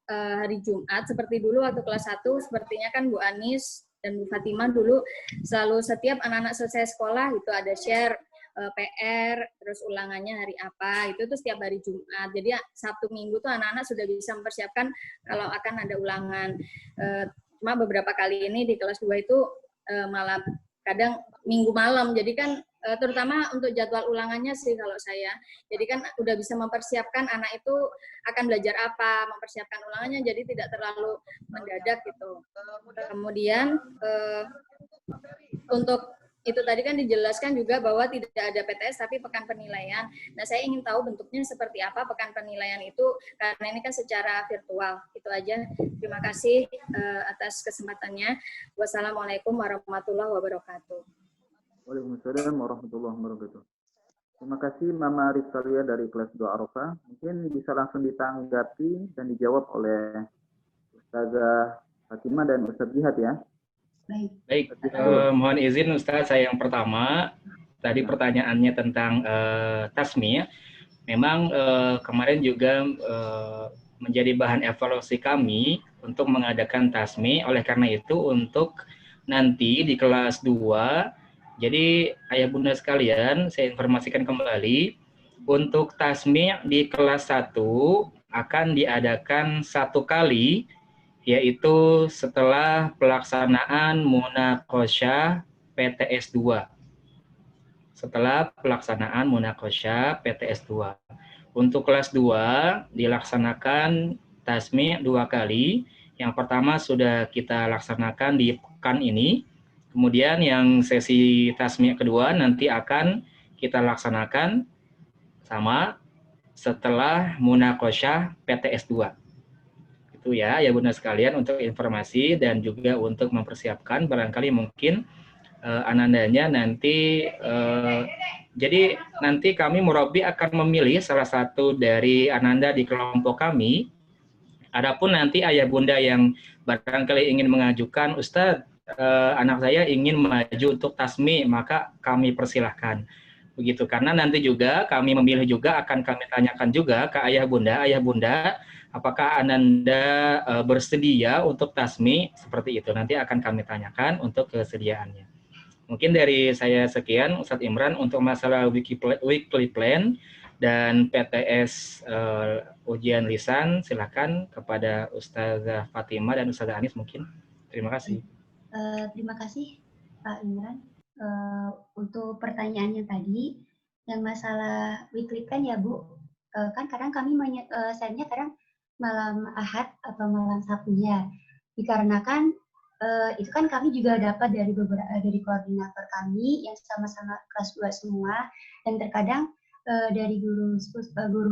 hari Jumat, seperti dulu waktu kelas 1, sepertinya kan Bu Anis dan Bu Fatimah dulu selalu setiap anak-anak selesai sekolah itu ada share PR, terus ulangannya hari apa, itu tuh setiap hari Jumat. Jadi Sabtu Minggu tuh anak-anak sudah bisa mempersiapkan kalau akan ada ulangan. Cuma beberapa kali ini di kelas 2 itu malah kadang minggu malam. Jadi kan terutama untuk jadwal ulangannya sih kalau saya. Jadi kan udah bisa mempersiapkan anak itu akan belajar apa, mempersiapkan ulangannya, jadi tidak terlalu mendadak gitu. Kemudian untuk itu tadi kan dijelaskan juga bahwa tidak ada PTS tapi pekan penilaian. Nah, saya ingin tahu bentuknya seperti apa pekan penilaian itu, karena ini kan secara virtual. Itu aja. Terima kasih atas kesempatannya. Wassalamualaikum warahmatullahi wabarakatuh. Waalaikumsalam warahmatullahi wabarakatuh. Terima kasih Mama Rizkalia dari kelas 2 Arafah. Mungkin bisa langsung ditanggapi dan dijawab oleh Ustazah Fatimah dan Ustaz Jihad ya. Baik, mohon izin Ustaz, saya yang pertama. Tadi pertanyaannya tentang tasmi. Memang kemarin juga menjadi bahan evaluasi kami untuk mengadakan tasmi. Oleh karena itu untuk nanti di kelas 2, jadi ayah bunda sekalian, saya informasikan kembali, untuk tasmi di kelas 1 akan diadakan 1 kali, yaitu setelah pelaksanaan munaqosyah PTS 2. Setelah pelaksanaan munaqosyah PTS 2. Untuk kelas 2 dilaksanakan tasmi 2 kali. Yang pertama sudah kita laksanakan di pekan ini. Kemudian yang sesi tasmi kedua nanti akan kita laksanakan sama setelah munaqosyah PTS 2. Ya bunda sekalian, untuk informasi dan juga untuk mempersiapkan barangkali mungkin anandanya nanti jadi nanti kami murabi akan memilih salah satu dari ananda di kelompok kami. Adapun nanti ayah bunda yang barangkali ingin mengajukan, Ustadz anak saya ingin maju untuk tasmi, maka kami persilahkan begitu, karena nanti juga kami memilih juga akan kami tanyakan juga ke ayah bunda apakah Ananda bersedia untuk tasmi seperti itu. Nanti akan kami tanyakan untuk kesediaannya. Mungkin dari saya sekian, Ustadz Imran, untuk masalah weekly plan dan PTS ujian lisan, silakan kepada Ustazah Fatimah dan Ustazah Anis mungkin. Terima kasih. Terima kasih Pak Imran. Untuk pertanyaannya tadi, yang masalah weekly plan ya Bu, kan kadang kami sendnya kadang malam Ahad atau malam Sabtunya, dikarenakan itu kan kami juga dapat dari dari koordinator kami yang sama-sama kelas 2 semua, dan terkadang dari guru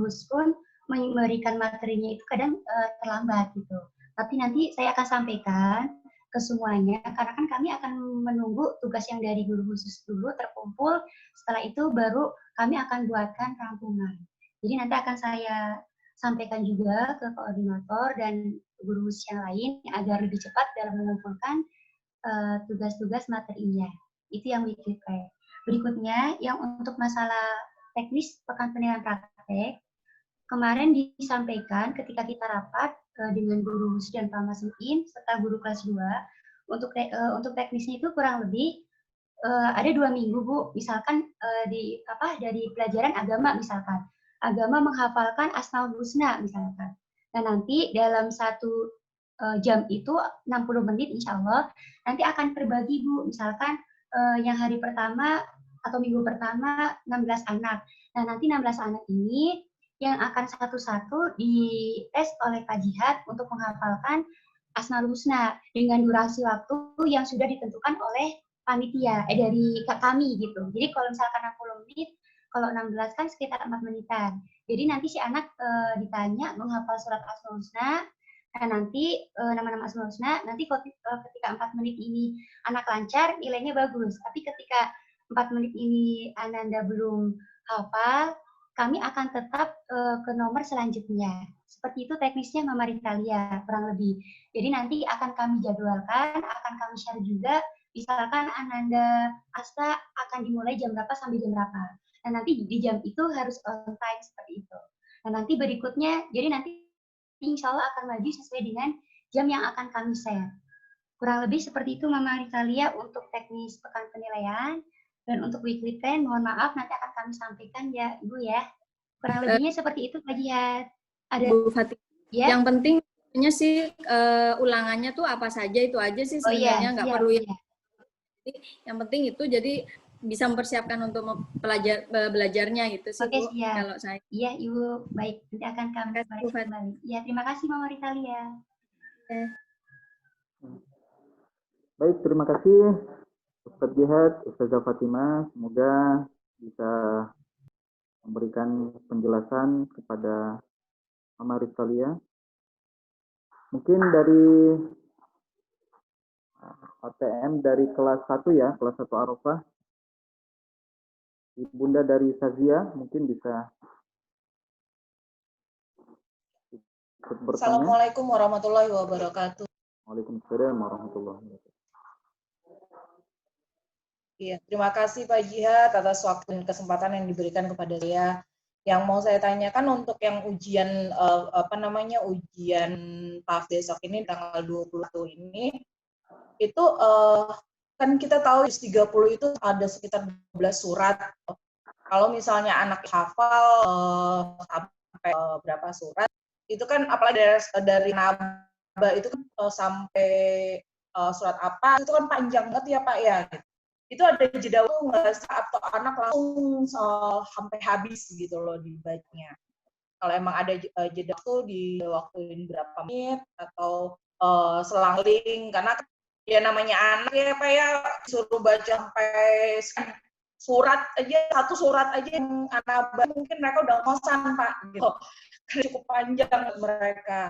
khusus pun memberikan materinya itu kadang terlambat gitu. Tapi nanti saya akan sampaikan ke semuanya, karena kan kami akan menunggu tugas yang dari guru khusus dulu terkumpul, setelah itu baru kami akan buatkan rangkuman. Jadi nanti akan saya sampaikan juga ke koordinator dan guru khusus yang lain agar lebih cepat dalam mengumpulkan tugas-tugas materinya. Itu yang weekly plan. Berikutnya, yang untuk masalah teknis pekan penilaian praktek, kemarin disampaikan ketika kita rapat dengan guru khusus dan Pak Mas Muin serta guru kelas 2, untuk teknisnya itu kurang lebih ada 2 minggu Bu. Misalkan dari pelajaran agama misalkan. Agama menghafalkan Asmaul Husna misalkan. Nah nanti dalam 1 jam itu 60 menit insya Allah nanti akan terbagi Bu. Misalkan yang hari pertama atau minggu pertama 16 anak. Nah nanti 16 anak ini yang akan satu-satu dites oleh Pak Jihad untuk menghafalkan Asmaul Husna dengan durasi waktu yang sudah ditentukan oleh panitia dari kami gitu. Jadi kalau misalkan 60 menit, kalau 16 kan sekitar 4 menitan. Jadi nanti si anak ditanya menghafal surat Asmaul Husna. Nah nanti nama-nama Asmaul Husna, nanti ketika 4 menit ini anak lancar, nilainya bagus. Tapi ketika 4 menit ini Ananda belum hafal, kami akan tetap ke nomor selanjutnya. Seperti itu teknisnya Mama Ritalia, kurang lebih. Jadi nanti akan kami jadwalkan, akan kami share juga, misalkan Ananda Asta akan dimulai jam berapa sampai jam berapa. Nah nanti di jam itu harus on time seperti itu. Nah nanti berikutnya, jadi nanti insya Allah akan maju sesuai dengan jam yang akan kami share. Kurang lebih seperti itu Mama Ritalia untuk teknis pekan penilaian. Dan untuk weekly plan, mohon maaf nanti akan kami sampaikan ya Ibu ya. Kurang lebihnya seperti itu Pak Jihad. Ada Bu Fatimah, ya? yang penting sih ulangannya tuh apa saja itu aja sih sebenarnya, nggak perlu ya. Jadi yang penting itu jadi bisa mempersiapkan untuk belajarnya gitu sih, Oke, Bu. siap. Kalau saya. Iya, Ibu. Baik, nanti akan kami koreksi kembali. Ya, terima kasih Mama Ritalia. Baik, terima kasih Ustaz Jihad, Ustazah Fatimah. Semoga bisa memberikan penjelasan kepada Mama Ritalia. Mungkin dari ATM dari kelas 1 ya, kelas 1 Arafah. Bunda dari Sazia mungkin bisa bertanya. Assalamualaikum warahmatullahi wabarakatuh. Waalaikumsalam warahmatullahi wabarakatuh. Iya, terima kasih Pak Jihad atas waktu dan kesempatan yang diberikan kepada saya. Yang mau saya tanyakan untuk yang ujian ujian PAF besok ini tanggal 21 ini itu kan kita tahu 30 itu ada sekitar 12 surat. Kalau misalnya anak hafal sampai berapa surat, itu kan apalagi dari naba itu kan sampai surat apa, itu kan panjang banget ya Pak ya. Itu ada jeda waktu nggak atau anak langsung sampai habis gitu loh dibacanya. Kalau emang ada jeda waktu di waktuin berapa menit atau selang-seling, karena ya namanya anak ya Pak ya, suruh baca sampai surat aja, satu surat aja yang anak mungkin mereka udah ngosan Pak gitu. Cukup panjang mereka.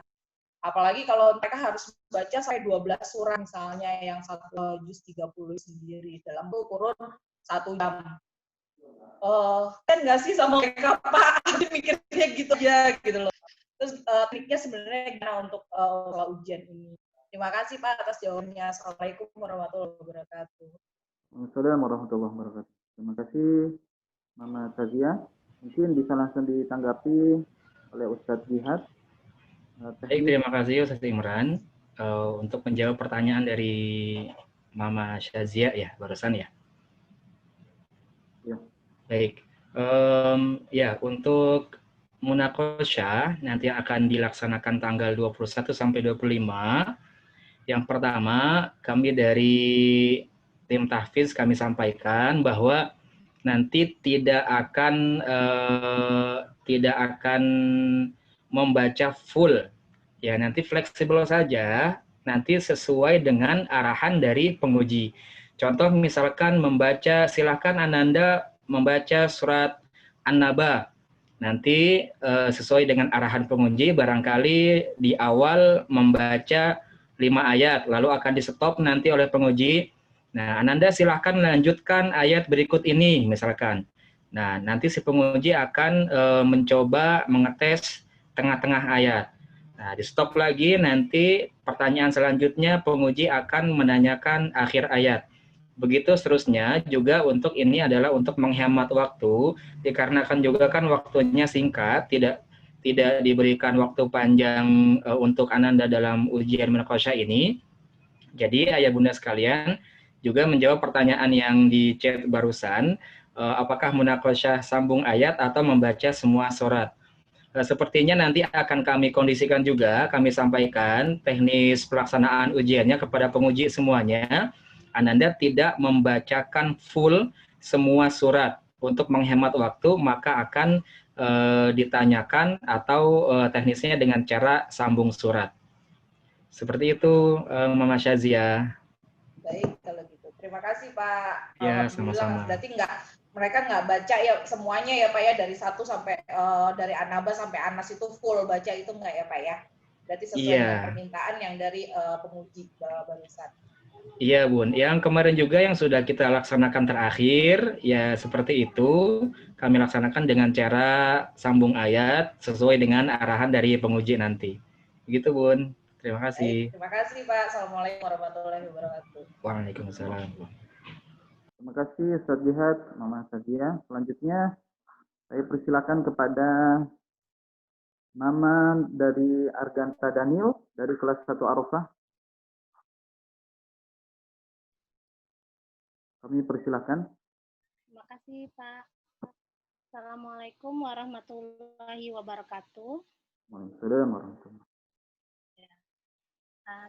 Apalagi kalau mereka harus baca sampai 12 surat misalnya yang satu juz 30 sendiri dalam kurun 1 jam. Kan nggak sih sama mereka Pak, mikirnya gitu aja gitu loh. Terus triknya sebenarnya gimana untuk ujian ini? Terima kasih Pak atas jawabannya. Assalamualaikum warahmatullahi wabarakatuh. Assalamualaikum warahmatullahi wabarakatuh. Terima kasih Mama Sazia. Mungkin bisa langsung ditanggapi oleh Ustadz Jihad. Baik, terima kasih Ustaz Imran untuk menjawab pertanyaan dari Mama Syazia ya barusan ya. Ya. Baik, ya untuk munaqasyah nanti akan dilaksanakan tanggal 21 sampai 25. Yang pertama, kami dari tim tahfiz kami sampaikan bahwa nanti tidak akan membaca full. Ya, nanti fleksibel saja, nanti sesuai dengan arahan dari penguji. Contoh misalkan silakan Ananda membaca surat An-Naba. Nanti sesuai dengan arahan penguji, barangkali di awal membaca 5 ayat, lalu akan di-stop nanti oleh penguji. Nah, Ananda silahkan melanjutkan ayat berikut ini, misalkan. Nah, nanti si penguji akan mencoba mengetes tengah-tengah ayat. Nah, di-stop lagi, nanti pertanyaan selanjutnya penguji akan menanyakan akhir ayat. Begitu seterusnya, juga untuk ini adalah untuk menghemat waktu, dikarenakan juga kan waktunya singkat, tidak diberikan waktu panjang untuk Ananda dalam ujian munaqasyah ini. Jadi ayah bunda sekalian juga menjawab pertanyaan yang di chat barusan, apakah munaqasyah sambung ayat atau membaca semua surat. Sepertinya nanti akan kami kondisikan juga, kami sampaikan teknis pelaksanaan ujiannya kepada penguji semuanya. Ananda tidak membacakan full semua surat. Untuk menghemat waktu, maka akan ditanyakan atau teknisnya dengan cara sambung surat. Seperti itu, Mama Syazia. Baik, kalau gitu. Terima kasih, Pak. Ya, Alhamdulillah, sama-sama. berarti mereka nggak baca ya semuanya ya, Pak ya, dari 1 sampai dari An-Naba sampai An-Nas itu full baca itu nggak ya, Pak ya? Berarti sesuai dengan permintaan yang dari penguji barusan. Iya, Bun. Yang kemarin juga yang sudah kita laksanakan terakhir, ya seperti itu. Kami laksanakan dengan cara sambung ayat sesuai dengan arahan dari penguji nanti. Begitu, Bun. Terima kasih. Baik, terima kasih, Pak. Assalamualaikum warahmatullahi wabarakatuh. Waalaikumsalam. Terima kasih Ustaz Jihad, Mama Sazia. Selanjutnya saya persilakan kepada Mama dari Arganta Daniel dari kelas 1 Arafah. Kami persilakan. Terima kasih Pak. Assalamualaikum warahmatullahi wabarakatuh. Waalaikumsalam warahmatullahi wabarakatuh.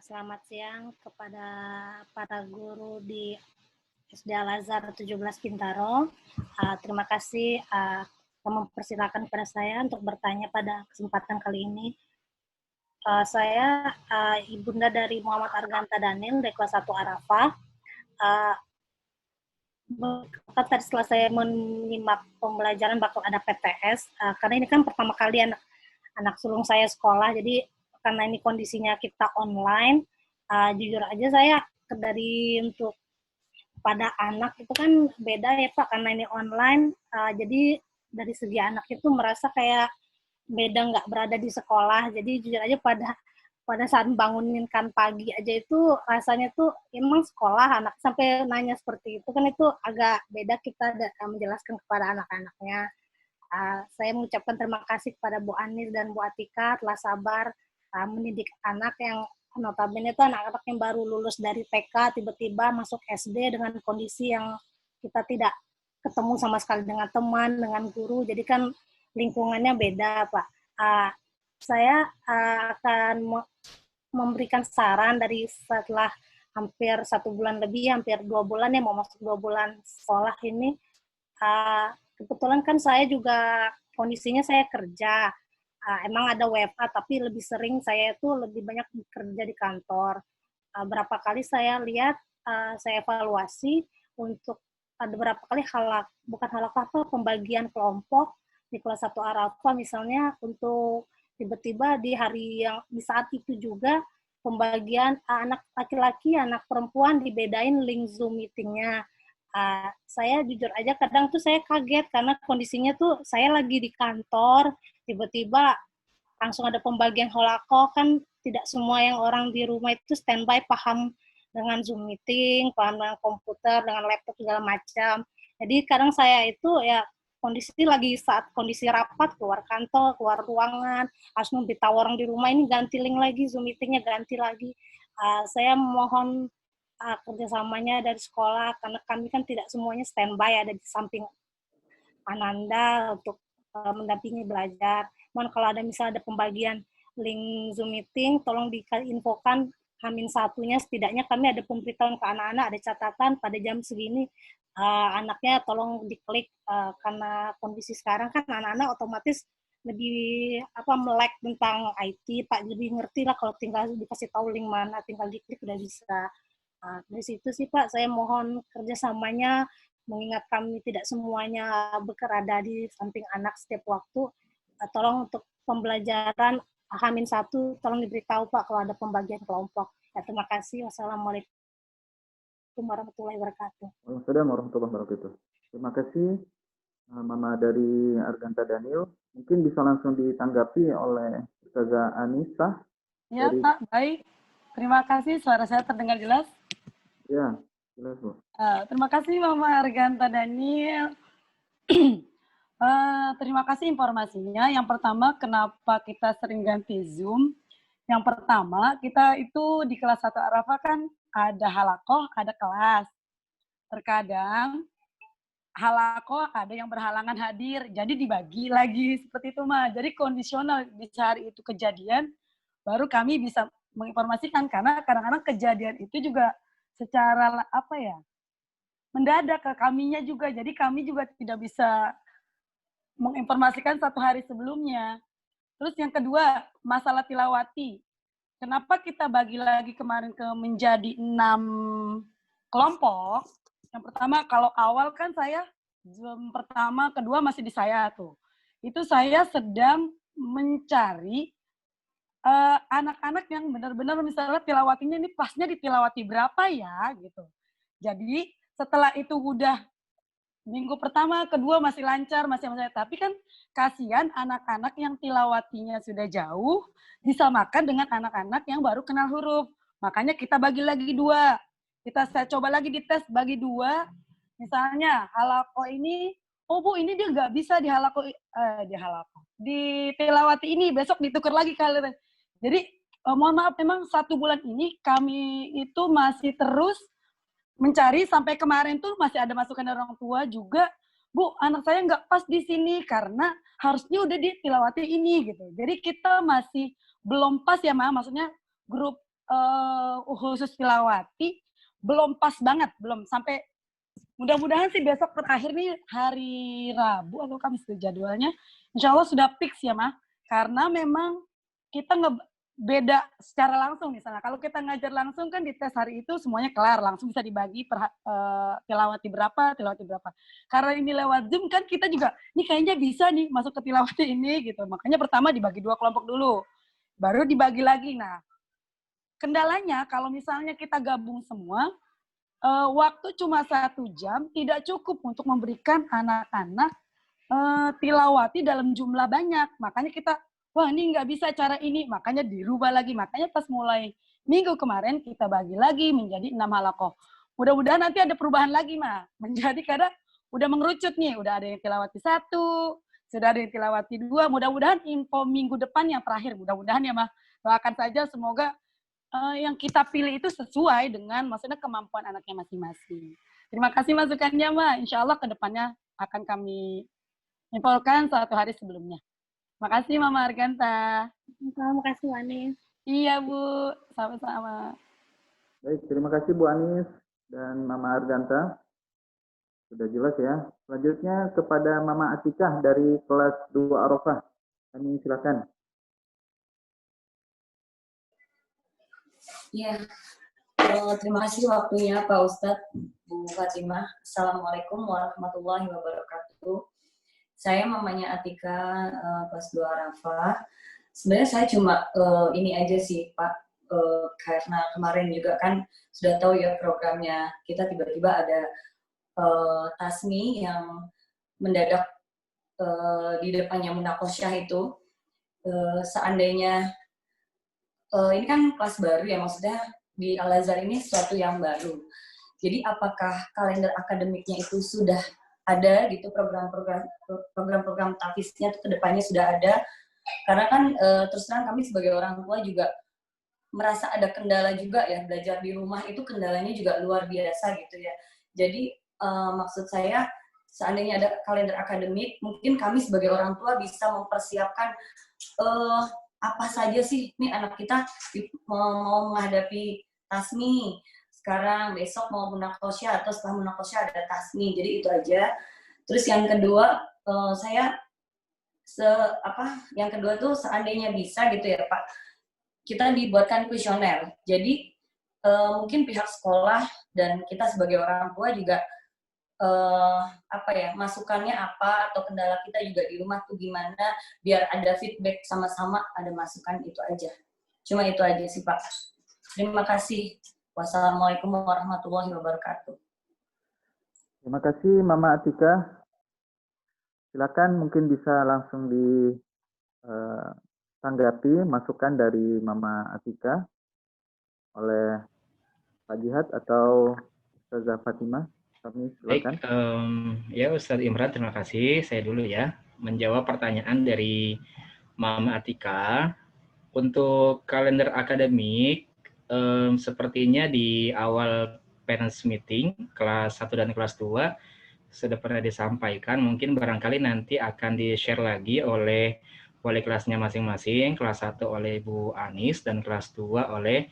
Selamat siang kepada para guru di SD Al-Azhar 17 Bintaro. Terima kasih mempersilakan kepada saya untuk bertanya pada kesempatan kali ini. Saya ibunda dari Muhammad Arganta Daniel dari kelas 1 Arafah. Tadi setelah saya menyimak pembelajaran bakal ada PTS, karena ini kan pertama kali anak sulung saya sekolah, jadi karena ini kondisinya kita online, jujur aja saya dari untuk pada anak itu kan beda ya Pak, karena ini online, jadi dari segi anak itu merasa kayak beda nggak berada di sekolah. Jadi jujur aja pada saat banguninkan pagi aja itu rasanya tuh emang sekolah, anak sampai nanya seperti itu kan, itu agak beda kita menjelaskan kepada anak-anaknya. Saya mengucapkan terima kasih kepada Bu Anis dan Bu Atika telah sabar mendidik anak yang notabene itu anak-anak yang baru lulus dari TK tiba-tiba masuk SD dengan kondisi yang kita tidak ketemu sama sekali dengan teman, dengan guru, jadi kan lingkungannya beda Pak. Saya akan memberikan saran dari setelah hampir 1 bulan lebih, hampir 2 bulan ya, mau masuk 2 bulan sekolah ini. Kebetulan kan saya juga kondisinya saya kerja. Emang ada WFA, tapi lebih sering saya itu lebih banyak bekerja di kantor. Berapa kali saya lihat, saya evaluasi untuk ada berapa kali pembagian kelompok di kelas 1 Arafah misalnya, untuk tiba-tiba di saat itu juga pembagian anak laki-laki, anak perempuan dibedain link Zoom meetingnya. Saya jujur aja kadang tuh saya kaget karena kondisinya tuh saya lagi di kantor, tiba-tiba langsung ada pembagian holako, kan tidak semua yang orang di rumah itu standby paham dengan Zoom meeting, paham dengan komputer, dengan laptop segala macam. Jadi kadang saya itu ya kondisi lagi saat kondisi rapat, keluar kantor, keluar ruangan, harus memberitahu orang di rumah ini ganti link lagi, Zoom meetingnya ganti lagi. Saya mohon kerjasamanya dari sekolah, karena kami kan tidak semuanya standby ada di samping Ananda untuk mendampingi belajar. Mohon kalau ada misalnya ada pembagian link Zoom meeting, tolong diinfokan H-1-nya, setidaknya kami ada pemberitahuan ke anak-anak, ada catatan pada jam segini, anaknya tolong diklik, karena kondisi sekarang kan anak-anak otomatis lebih melek tentang IT, Pak, lebih ngerti lah kalau tinggal dikasih tahu link mana, tinggal diklik udah bisa. Dari situ sih Pak, saya mohon kerjasamanya, mengingat kami tidak semuanya berada di samping anak setiap waktu, tolong untuk pembelajaran H-1 tolong diberitahu Pak kalau ada pembagian kelompok. Ya, terima kasih. Wassalamualaikum warahmatullahi wabarakatuh. Waalaikumsalam warahmatullahi wabarakatuh. Terima kasih Mama dari Arganta Daniel. Mungkin bisa langsung ditanggapi oleh Ustazah Anissa. Ya Pak, baik. Terima kasih. Suara saya terdengar jelas? Ya, jelas Bu. Terima kasih Mama Arganta Daniel. Terima kasih informasinya. Yang pertama, kenapa kita sering ganti Zoom? Yang pertama, kita itu di kelas 1 Arafah kan ada halakoh, ada kelas. Terkadang halakoh ada yang berhalangan hadir, jadi dibagi lagi seperti itu mah. Jadi kondisional, bisa hari itu kejadian, baru kami bisa menginformasikan, karena kadang-kadang kejadian itu juga secara mendadak ke kaminya juga. Jadi kami juga tidak bisa menginformasikan 1 hari sebelumnya. Terus yang kedua, masalah tilawati. Kenapa kita bagi lagi kemarin menjadi 6 kelompok? Yang pertama, kalau awal kan saya, Zoom pertama, kedua masih di saya tuh. Itu saya sedang mencari anak-anak yang benar-benar misalnya tilawatinya ini pasnya ditilawati berapa ya, gitu. Jadi setelah itu udah minggu pertama, kedua masih lancar, masih. Tapi kan kasihan anak-anak yang tilawatinya sudah jauh, disamakan dengan anak-anak yang baru kenal huruf. Makanya kita bagi lagi 2. Saya coba lagi dites, bagi 2. Misalnya, halako ini, oh Bu, ini dia nggak bisa di tilawati ini, besok ditukar lagi kalian. Jadi, mohon maaf, memang 1 bulan ini kami itu masih terus mencari, sampai kemarin tuh masih ada masukan dari orang tua juga, Bu, anak saya nggak pas di sini karena harusnya udah ditilawati ini gitu. Jadi kita masih belum pas ya Ma, maksudnya grup khusus tilawati belum pas banget, belum sampai Mudah-mudahan sih besok terakhir nih hari Rabu atau Kamis tuh jadwalnya. Insya Allah sudah fix ya, Mah. Karena memang kita beda secara langsung misalnya. Kalau kita ngajar langsung kan di tes hari itu semuanya kelar, langsung bisa dibagi tilawati berapa. Karena ini lewat Zoom kan kita juga, nih kayaknya bisa nih masuk ke tilawati ini gitu. Makanya pertama dibagi 2 kelompok dulu. Baru dibagi lagi. Nah, kendalanya kalau misalnya kita gabung semua, waktu cuma 1 jam tidak cukup untuk memberikan anak-anak tilawati dalam jumlah banyak. Makanya kita, wah ini nggak bisa cara ini, makanya dirubah lagi. Makanya pas mulai minggu kemarin kita bagi lagi menjadi 6 halakoh. Mudah-mudahan nanti ada perubahan lagi, Mah. Menjadi kadang udah mengerucut nih, udah ada yang tilawati 1, sudah ada yang tilawati 2. Mudah-mudahan info minggu depan yang terakhir, mudah-mudahan ya, Mah. Doakan saja semoga yang kita pilih itu sesuai dengan maksudnya kemampuan anaknya masing-masing. Terima kasih masukannya, Mbak. Insya Allah ke depannya akan kami infokan 1 hari sebelumnya. Makasih, Mama Arganta. Terima kasih, Bu Anis. Iya, Bu. Sama-sama. Baik, terima kasih Bu Anis dan Mama Arganta. Sudah jelas ya. Selanjutnya kepada Mama Atikah dari kelas 2 Arafah. Kami silakan. Ya, terima kasih waktunya Pak Ustadz, Bu Fatimah. Assalamualaikum warahmatullahi wabarakatuh. Saya mamanya Atika, kelas 2 Arafah. Sebenarnya saya cuma ini aja sih Pak, karena kemarin juga kan sudah tahu ya programnya, kita tiba-tiba ada tasmi yang mendadak di depannya Munakosyah itu. Seandainya ini kan kelas baru ya, maksudnya di Al-Azhar ini sesuatu yang baru. Jadi apakah kalender akademiknya itu sudah ada gitu, program-program tafiznya itu kedepannya sudah ada? Karena kan terus terang kami sebagai orang tua juga merasa ada kendala juga ya, belajar di rumah itu kendalanya juga luar biasa gitu ya. Jadi maksud saya seandainya ada kalender akademik, mungkin kami sebagai orang tua bisa mempersiapkan apa saja sih nih anak kita mau menghadapi tasmi sekarang, besok mau munakosyah atau setelah munakosyah ada tasmi. Jadi itu aja. Terus yang kedua yang kedua tuh seandainya bisa gitu ya Pak, kita dibuatkan kuesioner. Jadi mungkin pihak sekolah dan kita sebagai orang tua juga masukannya apa atau kendala kita juga di rumah tuh gimana, biar ada feedback sama-sama, ada masukan, itu aja. Cuma itu aja sih Pak. Terima kasih. Wassalamualaikum warahmatullahi wabarakatuh. Terima kasih Mama Atika. Silakan mungkin bisa langsung ditanggapi masukan dari Mama Atika oleh Pak Jihad atau Ustazah Fatimah. Baik, ya Ustadz Imran, terima kasih. Saya dulu ya, menjawab pertanyaan dari Mama Atika. Untuk kalender akademik, sepertinya di awal parents meeting, kelas 1 dan kelas 2, sudah pernah disampaikan. Mungkin barangkali nanti akan di-share lagi oleh wali kelasnya masing-masing, kelas 1 oleh Bu Anis, dan kelas 2 oleh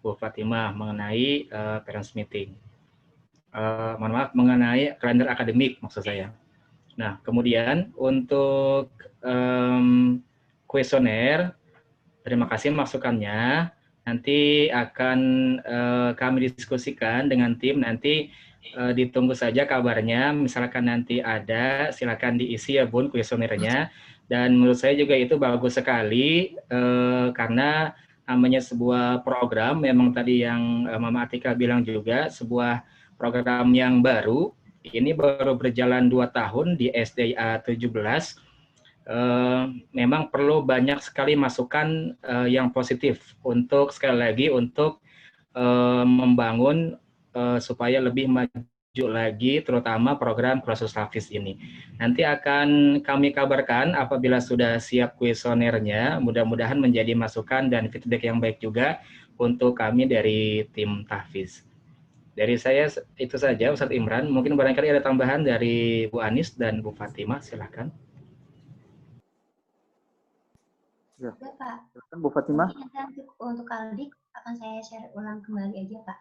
Bu Fatimah mengenai parents meeting. Mengenai kalender akademik maksud saya. Nah, kemudian untuk kuesioner, terima kasih masukannya. Nanti akan kami diskusikan dengan tim. Nanti ditunggu saja kabarnya. Misalkan nanti ada, silakan diisi ya Bun kuesionernya. Dan menurut saya juga itu bagus sekali karena namanya sebuah program. Memang tadi yang Mama Atika bilang juga sebuah program yang baru, ini baru berjalan 2 tahun di SDA 17, memang perlu banyak sekali masukan yang positif untuk sekali lagi untuk membangun supaya lebih maju lagi, terutama program kursus hafiz ini. Nanti akan kami kabarkan apabila sudah siap kuesionernya, mudah-mudahan menjadi masukan dan feedback yang baik juga untuk kami dari tim tahfiz. Dari saya itu saja, Ustadz Imran. Mungkin barangkali ada tambahan dari Bu Anis dan Bu Fatimah, silakan. Ya, Pak. silakan Bu Fatimah. Nanti untuk Kaldik akan saya share ulang kembali aja Pak.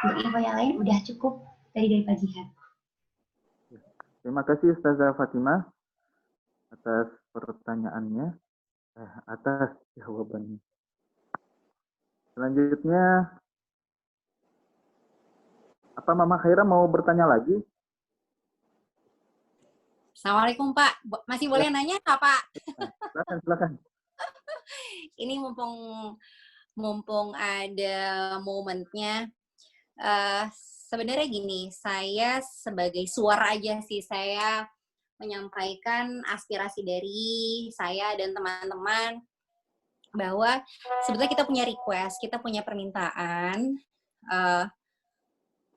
Untuk info yang lain udah cukup dari Pak Jihad. Terima kasih Ustazah Fatimah atas pertanyaannya, atas jawabannya. Selanjutnya, apa Mama Khaira mau bertanya lagi? Assalamualaikum Pak, masih boleh nanya nggak Pak? Silakan. Ini mumpung ada momennya. Sebenarnya gini, saya sebagai suara aja sih, saya menyampaikan aspirasi dari saya dan teman-teman bahwa sebetulnya kita punya request, kita punya permintaan,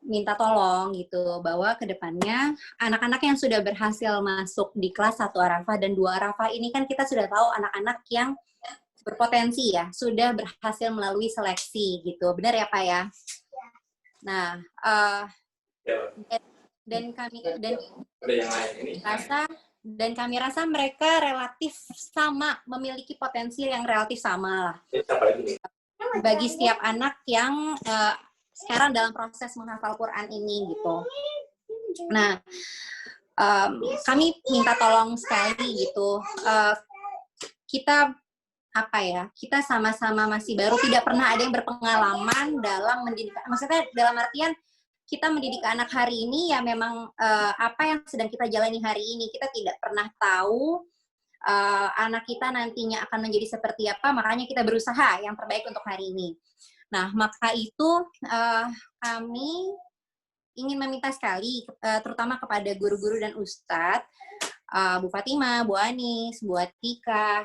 minta tolong gitu, bahwa kedepannya anak-anak yang sudah berhasil masuk di kelas 1 Arafah dan 2 Arafah ini kan kita sudah tahu anak-anak yang berpotensi ya, sudah berhasil melalui seleksi gitu, benar ya Pak ya? Nah, kami rasa mereka relatif sama, memiliki potensi yang relatif sama lah. Bagi setiap anak yang sekarang dalam proses menghafal Quran ini gitu. Nah, kami minta tolong sekali gitu. Kita sama-sama masih baru, tidak pernah ada yang berpengalaman dalam mendidik. Maksudnya dalam artian kita mendidik anak hari ini ya memang apa yang sedang kita jalani hari ini. Kita tidak pernah tahu anak kita nantinya akan menjadi seperti apa, makanya kita berusaha yang terbaik untuk hari ini. Nah, maka itu kami ingin meminta sekali, terutama kepada guru-guru dan ustadz, Bu Fatimah, Bu Anis, Bu Atika,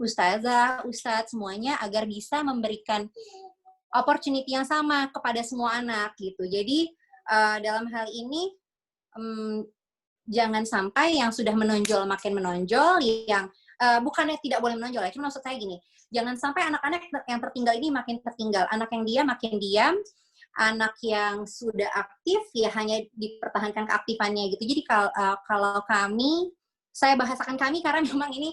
Ustazah, Ustadz, semuanya agar bisa memberikan opportunity yang sama kepada semua anak gitu. Jadi dalam hal ini jangan sampai yang sudah menonjol makin menonjol, yang bukannya tidak boleh menonjol ya, cuma maksud saya gini, jangan sampai anak-anak yang tertinggal ini makin tertinggal, anak yang diam makin diam, anak yang sudah aktif ya hanya dipertahankan keaktifannya gitu. Jadi kalau kami, saya bahasakan kami karena memang ini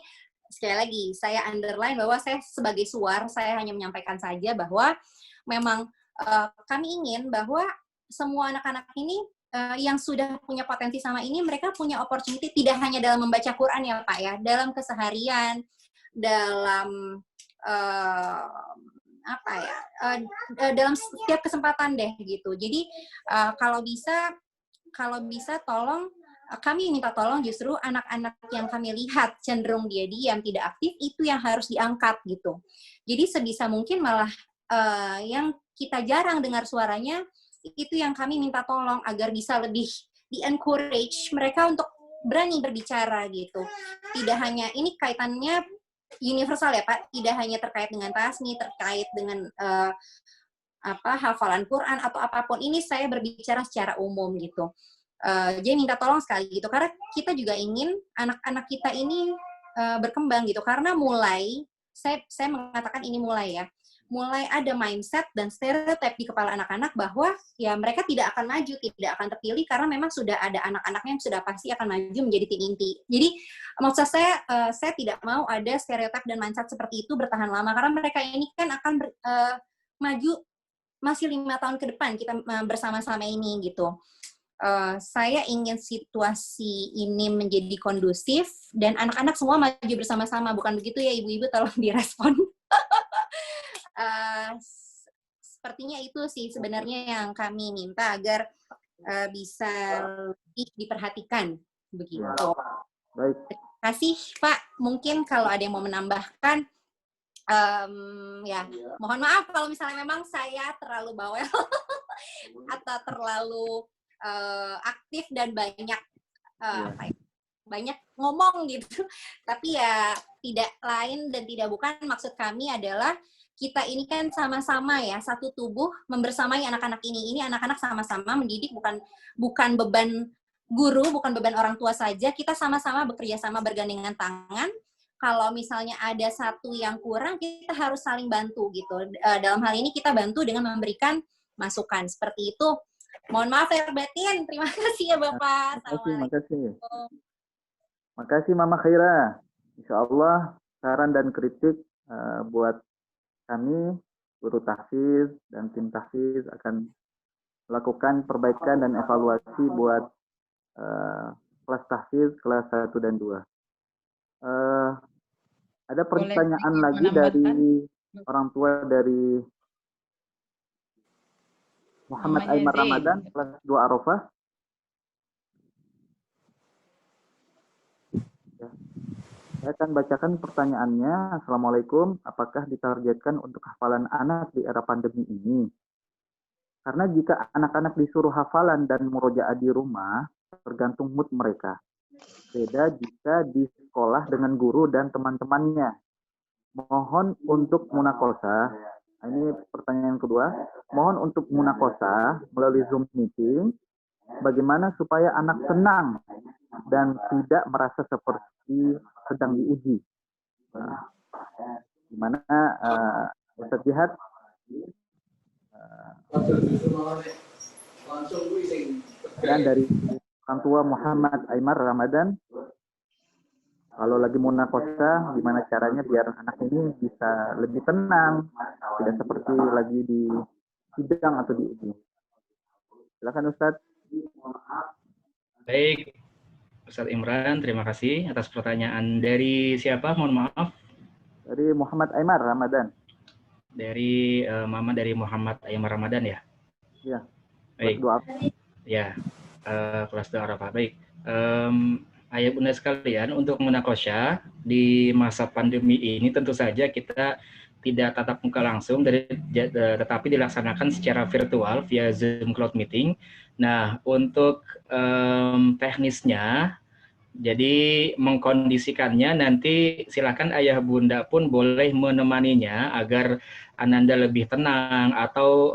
sekali lagi saya underline bahwa saya sebagai suar, saya hanya menyampaikan saja bahwa memang kami ingin bahwa semua anak-anak ini yang sudah punya potensi sama ini, mereka punya opportunity tidak hanya dalam membaca Quran ya Pak ya, dalam keseharian, dalam dalam setiap kesempatan deh gitu. Jadi kalau bisa tolong, kami minta tolong justru anak-anak yang kami lihat cenderung dia diam, tidak aktif, itu yang harus diangkat gitu. Jadi sebisa mungkin malah yang kita jarang dengar suaranya, itu yang kami minta tolong agar bisa lebih di-encourage mereka untuk berani berbicara gitu. Tidak hanya, ini kaitannya universal ya Pak, tidak hanya terkait dengan tasmi, terkait dengan hafalan Quran atau apapun, ini saya berbicara secara umum gitu. Jadi minta tolong sekali gitu, karena kita juga ingin anak-anak kita ini berkembang gitu, karena mulai, saya mengatakan ini mulai ada mindset dan stereotip di kepala anak-anak bahwa ya mereka tidak akan maju, tidak akan terpilih karena memang sudah ada anak-anaknya yang sudah pasti akan maju menjadi tim inti. Jadi maksud saya tidak mau ada stereotip dan mindset seperti itu bertahan lama, karena mereka ini kan akan maju masih 5 tahun ke depan kita bersama-sama ini gitu. Saya ingin situasi ini menjadi kondusif dan anak-anak semua maju bersama-sama, bukan begitu ya ibu-ibu, tolong direspon. Sepertinya itu sih sebenarnya yang kami minta agar bisa lebih diperhatikan begitu. Baik. Terima kasih Pak. Mungkin kalau ada yang mau menambahkan, ya mohon maaf kalau misalnya memang saya terlalu bawel atau terlalu aktif dan banyak banyak ngomong gitu. Tapi ya tidak lain dan tidak bukan, maksud kami adalah kita ini kan sama-sama ya, satu tubuh membersamai anak-anak ini. Ini anak-anak sama-sama mendidik, bukan beban guru, bukan beban orang tua saja. Kita sama-sama bekerja sama, bergandengan tangan. Kalau misalnya ada satu yang kurang, kita harus saling bantu gitu. Dalam hal ini kita bantu dengan memberikan masukan. Seperti itu. Mohon maaf lahir batin. Terima kasih ya Bapak. Makasih Mama Khaira. Insya Allah saran dan kritik buat kami, guru tahfiz dan tim tahfiz akan melakukan perbaikan dan evaluasi buat kelas tahfiz kelas 1 dan 2. Ada pertanyaan lagi dari orang tua dari Muhammad Aymar Ramadan, kelas 2 Arafah. Ya. Saya akan bacakan pertanyaannya. Assalamualaikum, apakah ditargetkan untuk hafalan anak di era pandemi ini? Karena jika anak-anak disuruh hafalan dan murojaah di rumah, tergantung mood mereka. Beda jika di sekolah dengan guru dan teman-temannya. Mohon untuk munakosah. Ini pertanyaan kedua. Mohon untuk munakosah melalui Zoom meeting. Bagaimana supaya anak tenang dan tidak merasa seperti sedang diuji. Nah, gimana Ustaz Jihad? Dan dari orang tua Muhammad Aymar Ramadan, kalau lagi munakosah, gimana caranya biar anak ini bisa lebih tenang, tidak seperti lagi di sidang atau diuji. Silakan Ustadz. Baik, Ustadz Imran, terima kasih atas pertanyaan. Dari siapa? Mohon maaf. Dari Muhammad Aymar Ramadan. Dari Mama dari Muhammad Aymar Ramadan ya? Iya. Baik. Ya, kelas 2 Arafah. Baik. Ayah bunda sekalian, untuk munakosya di masa pandemi ini tentu saja kita tidak tatap muka langsung, tetapi dilaksanakan secara virtual via Zoom Cloud Meeting. Nah, untuk teknisnya, jadi mengkondisikannya nanti silakan ayah bunda pun boleh menemaninya agar Ananda lebih tenang atau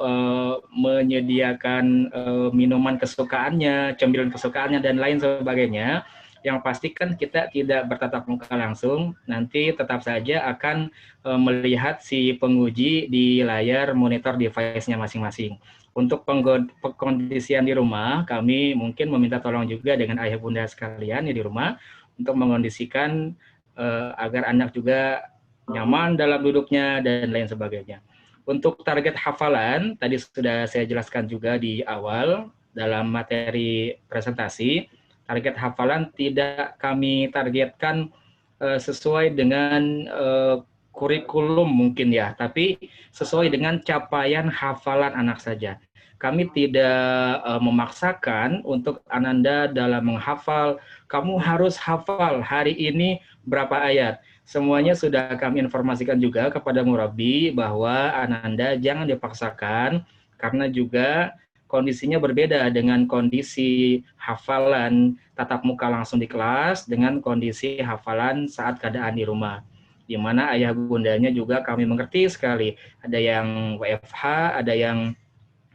menyediakan minuman kesukaannya, cemilan kesukaannya dan lain sebagainya. Yang pasti kan kita tidak bertatap muka langsung, nanti tetap saja akan melihat si penguji di layar monitor device-nya masing-masing. Untuk pengkondisian di rumah, kami mungkin meminta tolong juga dengan ayah bunda sekalian di rumah untuk mengkondisikan agar anak juga nyaman dalam duduknya dan lain sebagainya. Untuk target hafalan, tadi sudah saya jelaskan juga di awal dalam materi presentasi. Target hafalan tidak kami targetkan sesuai dengan kurikulum mungkin ya, tapi sesuai dengan capaian hafalan anak saja. Kami tidak memaksakan untuk Ananda dalam menghafal, kamu harus hafal hari ini berapa ayat. Semuanya sudah kami informasikan juga kepada murabi bahwa Ananda jangan dipaksakan, karena juga kondisinya berbeda dengan kondisi hafalan tatap muka langsung di kelas dengan kondisi hafalan saat keadaan di rumah. Di mana ayah bundanya juga kami mengerti sekali. Ada yang WFH, ada yang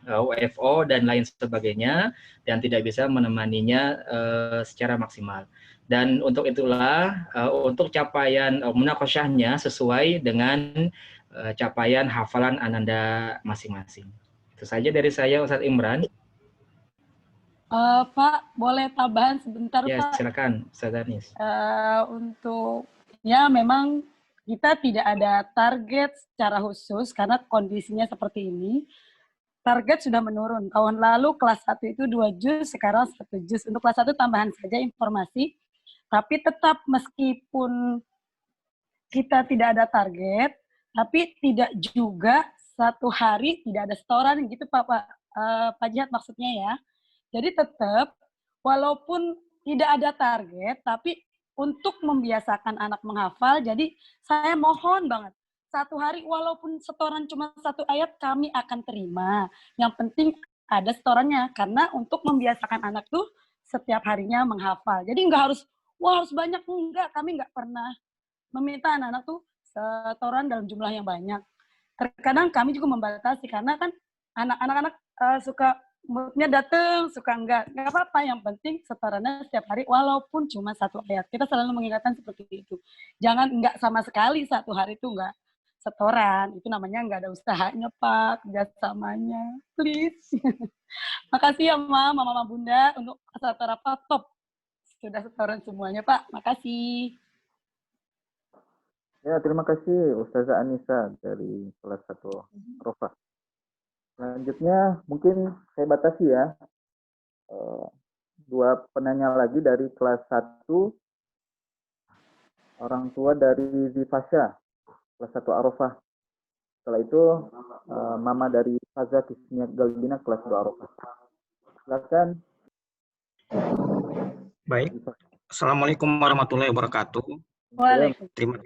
WFO, dan lain sebagainya, dan tidak bisa menemaninya secara maksimal. Dan untuk itulah, untuk capaian munakosyahnya sesuai dengan capaian hafalan Ananda masing-masing. Itu saja dari saya, Ustadz Imran. Pak, boleh tambahan sebentar, ya, Pak? Silakan, Ustadz Anis. Untuk, ya memang kita tidak ada target secara khusus karena kondisinya seperti ini. Target sudah menurun. Tahun lalu kelas 1 itu 2 juz, sekarang 1 juz. Untuk kelas 1 tambahan saja informasi, tapi tetap meskipun kita tidak ada target, tapi tidak juga satu hari tidak ada setoran gitu Pak Jihad maksudnya ya. Jadi tetap walaupun tidak ada target, tapi untuk membiasakan anak menghafal, jadi saya mohon banget, satu hari walaupun setoran cuma 1 ayat kami akan terima. Yang penting ada setorannya, karena untuk membiasakan anak tuh setiap harinya menghafal. Jadi nggak harus, wah harus banyak, enggak, kami nggak pernah meminta anak-anak tuh setoran dalam jumlah yang banyak. Terkadang kami juga membatasi, karena kan anak-anak suka moodnya datang, suka enggak apa-apa, yang penting setorannya setiap hari walaupun cuma 1 ayat. Kita selalu mengingatkan seperti itu. Jangan enggak sama sekali 1 hari itu enggak setoran, itu namanya enggak ada usahanya Pak, kerjasamanya, please. Makasih ya Mama Bunda untuk setoran top. Sudah setoran semuanya Pak, makasih. Ya, terima kasih Ustazah Anissa dari kelas 1 Arafah. Selanjutnya mungkin saya batasi ya. Dua penanya lagi dari kelas 1, orang tua dari Zifasya, kelas 1 Arafah. Setelah itu mama dari Faza Kisnia Galbina, kelas 2 Arafah. Silakan. Baik. Assalamualaikum warahmatullahi wabarakatuh. Waalaikumsalam.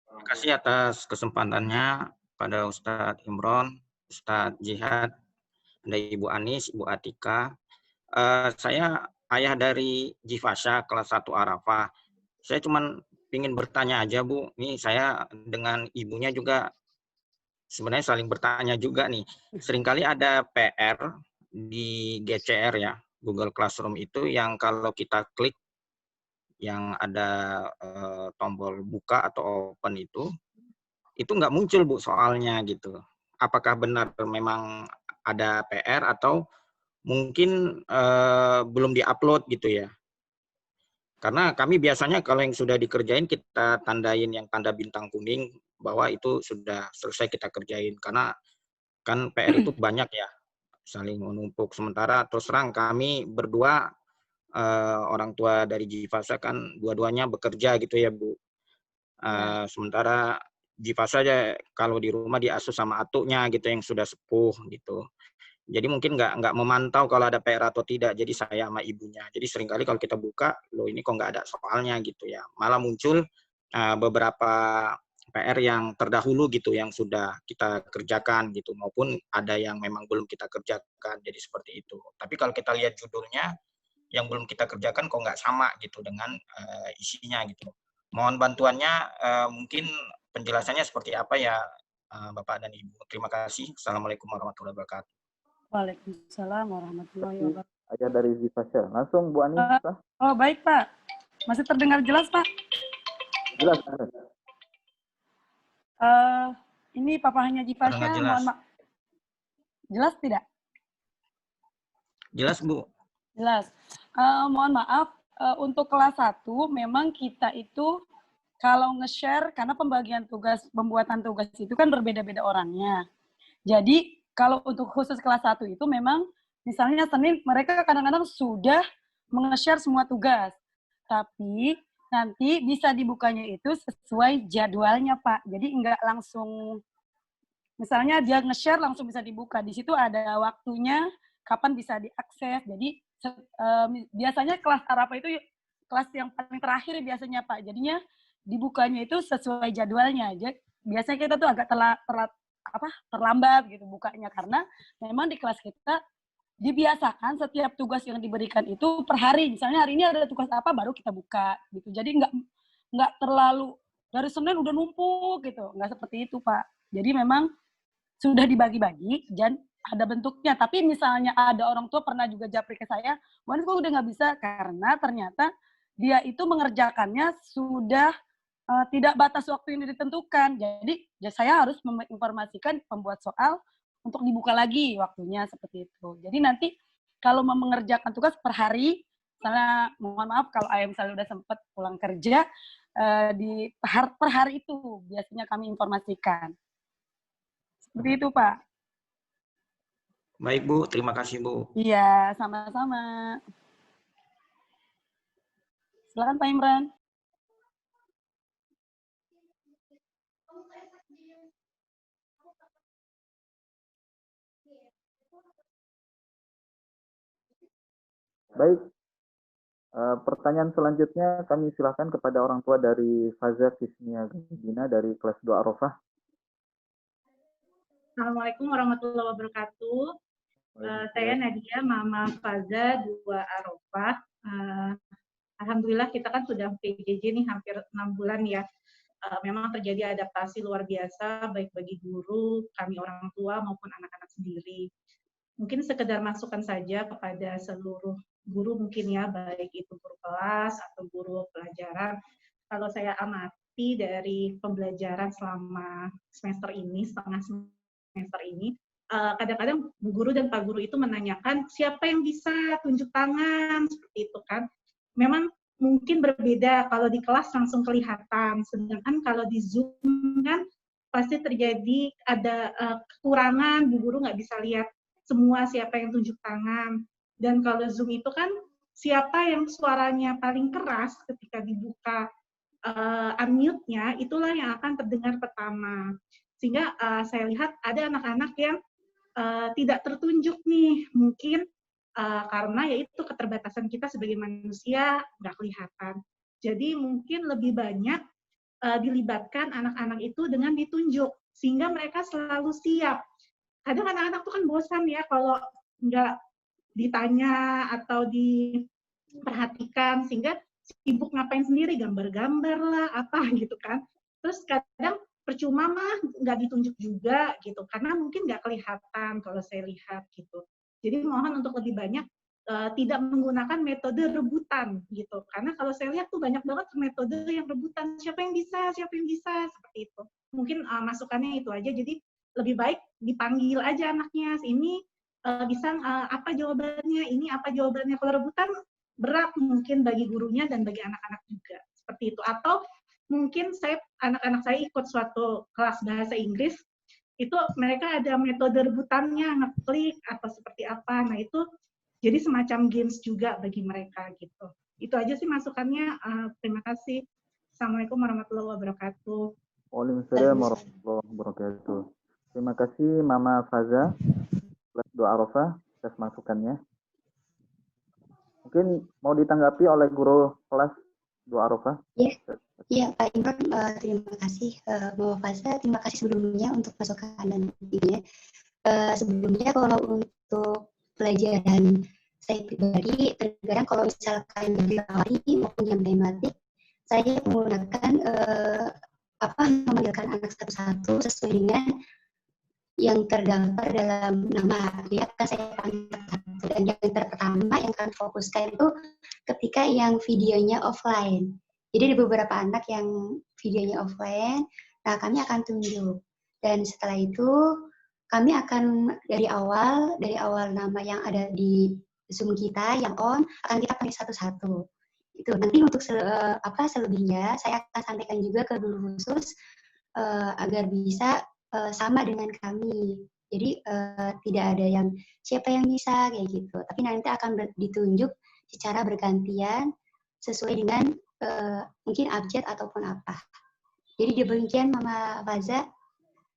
Terima kasih atas kesempatannya pada Ustadz Imron, Ustadz Jihad, ada Ibu Anis, Ibu Atika. Saya ayah dari Jifasya kelas 1 Arafah. Saya cuma ingin bertanya aja, Bu. Ini saya dengan ibunya juga sebenarnya saling bertanya juga nih. Seringkali ada PR di GCR ya, Google Classroom itu yang kalau kita klik yang ada tombol buka atau open itu nggak muncul, Bu, soalnya gitu. Apakah benar memang ada PR atau mungkin belum diupload gitu ya? Karena kami biasanya kalau yang sudah dikerjain kita tandain yang tanda bintang kuning bahwa itu sudah selesai kita kerjain. Karena kan PR itu banyak ya, saling menumpuk. Sementara terus terang kami berdua orang tua dari Jifasya kan dua-duanya bekerja gitu ya, Bu. Sementara Jifasya aja kalau di rumah diasuh sama atuknya gitu yang sudah sepuh gitu. Jadi mungkin nggak memantau kalau ada PR atau tidak. Jadi saya sama ibunya. Jadi seringkali kalau kita buka, loh ini kok nggak ada soalnya gitu ya. Malah muncul beberapa PR yang terdahulu gitu yang sudah kita kerjakan gitu. Maupun ada yang memang belum kita kerjakan. Jadi seperti itu. Tapi kalau kita lihat judulnya, yang belum kita kerjakan kok nggak sama gitu dengan isinya gitu. Mohon bantuannya, mungkin penjelasannya seperti apa ya Bapak dan Ibu. Terima kasih. Assalamualaikum warahmatullahi wabarakatuh. Waalaikumsalam warahmatullahi wabarakatuh. Ayah dari Zifasya. Langsung Bu Ani. Oh baik Pak. Masih terdengar jelas Pak? Jelas. Ini papahnya Zifasya. Mohon maaf. Jelas tidak? Jelas Bu. Jelas. Mohon maaf, untuk kelas 1 memang kita itu kalau nge-share, karena pembagian tugas, pembuatan tugas itu kan berbeda-beda orangnya. Jadi kalau untuk khusus kelas 1 itu memang misalnya Senin mereka kadang-kadang sudah nge-share semua tugas. Tapi nanti bisa dibukanya itu sesuai jadwalnya Pak. Jadi enggak langsung, misalnya dia nge-share langsung bisa dibuka. Di situ ada waktunya, kapan bisa diakses. Jadi biasanya kelas Arafah itu kelas yang paling terakhir biasanya Pak. Jadinya dibukanya itu sesuai jadwalnya aja. Biasanya kita tuh agak terlambat gitu bukanya karena memang di kelas kita dibiasakan setiap tugas yang diberikan itu per hari. Misalnya hari ini ada tugas apa baru kita buka gitu. Jadi nggak terlalu dari Senin udah numpuk gitu. Nggak seperti itu Pak. Jadi memang sudah dibagi-bagi dan ada bentuknya. Tapi misalnya ada orang tua pernah juga japri ke saya, "Wan, kok udah nggak bisa?" Karena ternyata dia itu mengerjakannya sudah tidak batas waktu yang ditentukan. Jadi saya harus menginformasikan pembuat soal untuk dibuka lagi waktunya seperti itu. Jadi nanti kalau mau mengerjakan tugas per hari, misalnya mohon maaf kalau ayah misalnya udah sempat pulang kerja, per hari itu biasanya kami informasikan. Seperti itu Pak. Baik Bu, terima kasih Bu. Iya, sama-sama. Silakan Pak Imran. Baik. Pertanyaan selanjutnya kami silakan kepada orang tua dari Faza Kisnia Galbina dari kelas 2 Arafah. Assalamualaikum warahmatullahi wabarakatuh. Saya Nadia, Mama Faza 2 Arafah. Alhamdulillah kita kan sudah PJJ nih hampir 6 bulan ya. Memang terjadi adaptasi luar biasa baik bagi guru, kami orang tua maupun anak-anak sendiri. Mungkin sekedar masukan saja kepada seluruh guru mungkin ya, baik itu guru kelas atau guru pelajaran. Kalau saya amati dari pembelajaran selama semester ini, setengah semester ini, kadang-kadang Bu Guru dan Pak Guru itu menanyakan siapa yang bisa tunjuk tangan, seperti itu kan. Memang mungkin berbeda kalau di kelas langsung kelihatan, sedangkan kalau di Zoom kan pasti terjadi ada kekurangan, Bu Guru nggak bisa lihat semua siapa yang tunjuk tangan. Dan kalau Zoom itu kan siapa yang suaranya paling keras ketika dibuka unmute-nya, itulah yang akan terdengar pertama. Sehingga saya lihat ada anak-anak yang tidak tertunjuk nih, mungkin karena yaitu keterbatasan kita sebagai manusia nggak kelihatan. Jadi mungkin lebih banyak dilibatkan anak-anak itu dengan ditunjuk, sehingga mereka selalu siap. Kadang anak-anak tuh kan bosan ya kalau nggak ditanya atau diperhatikan, sehingga sibuk ngapain sendiri, gambar-gambar lah, apa gitu kan. Terus kadang percuma mah nggak ditunjuk juga gitu, karena mungkin nggak kelihatan kalau saya lihat gitu. Jadi mohon untuk lebih banyak tidak menggunakan metode rebutan gitu, karena kalau saya lihat tuh banyak banget metode yang rebutan, siapa yang bisa, seperti itu. Mungkin masukannya itu aja, jadi lebih baik dipanggil aja anaknya, ini bisa apa jawabannya, ini apa jawabannya. Kalau rebutan berat mungkin bagi gurunya dan bagi anak-anak juga, seperti itu. Atau mungkin anak-anak saya ikut suatu kelas bahasa Inggris, itu mereka ada metode rebutannya, ngeklik atau seperti apa. Nah itu jadi semacam games juga bagi mereka gitu. Itu aja sih masukannya. Terima kasih. Assalamualaikum warahmatullahi wabarakatuh. Waalaikumsalam warahmatullahi wabarakatuh. Terima kasih Mama Faza kelas 2 Arafah atas masukannya. Mungkin mau ditanggapi oleh guru kelas 2 Arafah? Iya, Pak Imran, terima kasih. Mama Faza, terima kasih sebelumnya untuk masukan dan idenya. Sebelumnya kalau untuk pelajaran saya pribadi, terkadang kalau misalkan di teori maupun yang tematik, saya menggunakan memanggilkan anak satu-satu sesuai dengan yang terdaftar dalam nama. Dia akan saya panggil satu. Dan yang pertama yang akan fokuskan itu ketika yang videonya offline. Jadi ada beberapa anak yang videonya offline, nah kami akan tunjuk. Dan setelah itu kami akan dari awal nama yang ada di Zoom kita yang on akan kita panggil satu-satu. Itu nanti untuk selebihnya saya akan sampaikan juga ke guru khusus agar bisa sama dengan kami. Jadi tidak ada yang siapa yang bisa kayak gitu. Tapi nanti akan ditunjuk secara bergantian sesuai dengan mungkin abjad ataupun apa. Jadi demikian Mama Faza.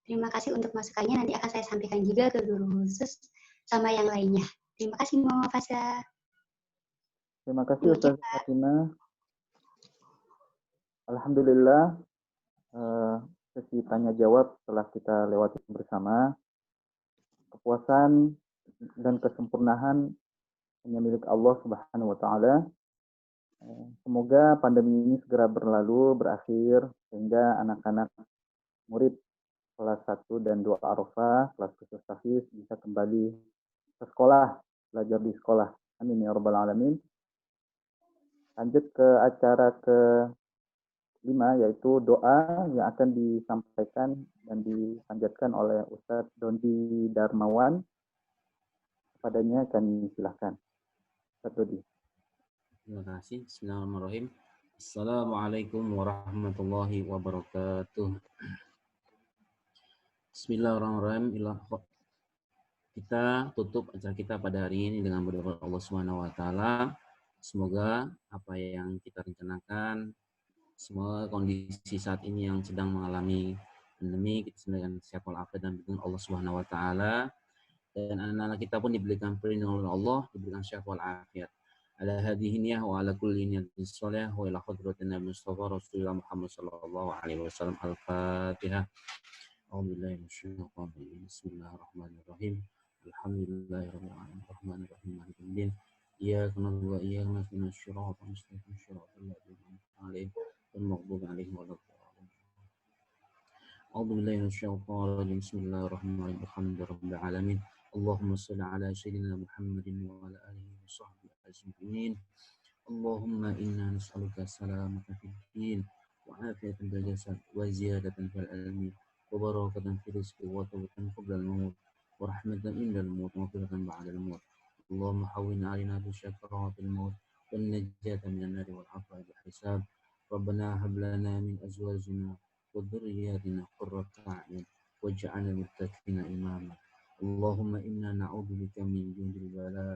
Terima kasih untuk masukannya. Nanti akan saya sampaikan juga ke guru khusus sama yang lainnya. Terima kasih Mama Faza. Terima kasih Ustaz Fatima. Alhamdulillah sesi tanya jawab telah kita lewati bersama. Kepuasan dan kesempurnaan hanya milik Allah Subhanahu wa taala. Semoga pandemi ini segera berlalu, berakhir sehingga anak-anak murid kelas 1 dan 2 Arafah, kelas khusus tahfiz bisa kembali ke sekolah, belajar di sekolah. Amin ya rabbal alamin. Lanjut ke acara ke-5 yaitu doa yang akan disampaikan dan dipanjatkan oleh Ustadz Dondi Darmawan. Kepadanya kami silahkan. Ustadz Dondi. Terima kasih. Bismillahirrahmanirrahim. Assalamualaikum warahmatullahi wabarakatuh. Bismillahirrahmanirrahim. Kita tutup acara kita pada hari ini dengan berdoa Allah Subhanahu wa taala. Semoga apa yang kita rencanakan, semua kondisi saat ini yang sedang mengalami pandemi, kita sedang sehat walafiat dan dengan Allah Subhanahu wa taala. Dan anak-anak kita pun diberikan perlindungan oleh Allah, diberikan sehat walafiat. Ala hadhihi niyah wa ala kulli niyatin shalih wa ila hadratin Nabi Mustafa Rasulullah Muhammad sallallahu alaihi wasallam. Al-Fatihah. A'udzubillahi minasyaitonir rajim. Bismillahirrahmanirrahim. Alhamdulillahirabbil alamin. Arrahmanirrahim. Maliki yaumiddin. Iyyaka na'budu wa iyyaka nasta'in. Shiratal mustaqim. Shiratal ladzina an'amta 'alaihim ghairil maghdubi 'alaihim waladdallin. A'udzu billahi minasyaitonir rajim. Bismillahirrahmanirrahim. Alhamdulillahirabbil alamin. Allahumma shalli ala sayyidina Muhammadin wa ala alihi wa sahbihi ajma'in. Allahumma inna nas'aluka salamatan fid din wa afiyatan fil jasad wa ziyadatan fil ilmi wa barakatan fil rizqi wa tawbatan qabla al-maut wa rahmatan inda al-maut wa maghfiratan ba'da al-maut. Allahumma hawwin 'alaina bi syakaratil maut wan najata minan nar wal 'afwa bil hisab. Rabbana hab lana min azwajina wa dhurriyyatina qurrata a'yun waj'alna lil muttaqina imama. Allahumma inna na'udzubika min jundil bala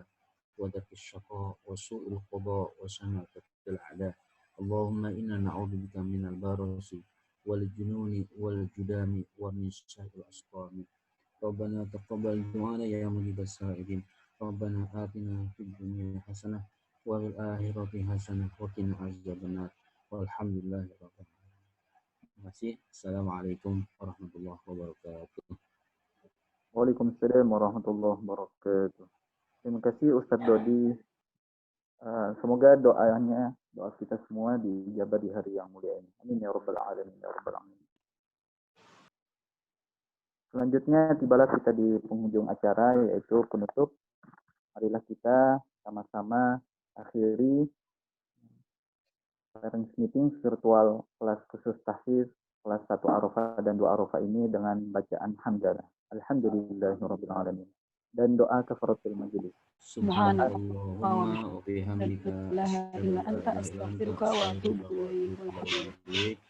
ودرك الشقاء وسوء القضاء وشماتة الأعداء. اللهم إنا نعوذ بك من البرص والجنون والجذام ومن شر الأسقام. ربنا تقبل دعانا يا مجيب السائلين. ربنا آتنا في الدنيا حسنة وفي الآخرة حسنة وقنا عذاب النار. والحمد لله رب العالمين. Terima kasih. Assalamualaikum warahmatullahi wabarakatuh. Waalaikumsalam warahmatullahi wabarakatuh. Terima kasih Ustadz Dodi. Semoga doa kita semua dijabah di hari yang mulia ini. Amin ya rabbal alamin ya rabbal alamin. Selanjutnya tibalah kita di penghujung acara, yaitu penutup. Marilah kita sama-sama akhiri parents meeting virtual kelas khusus tahfiz kelas 1 Arafah dan 2 Arafah ini dengan bacaan hamdalah. Alhamdulillahirabbil alamin. Dan doa kafaratul majelis. Subhanallahumma wa bihamdika la ilaha illa anta astaghfiruka wa atubu ilaik.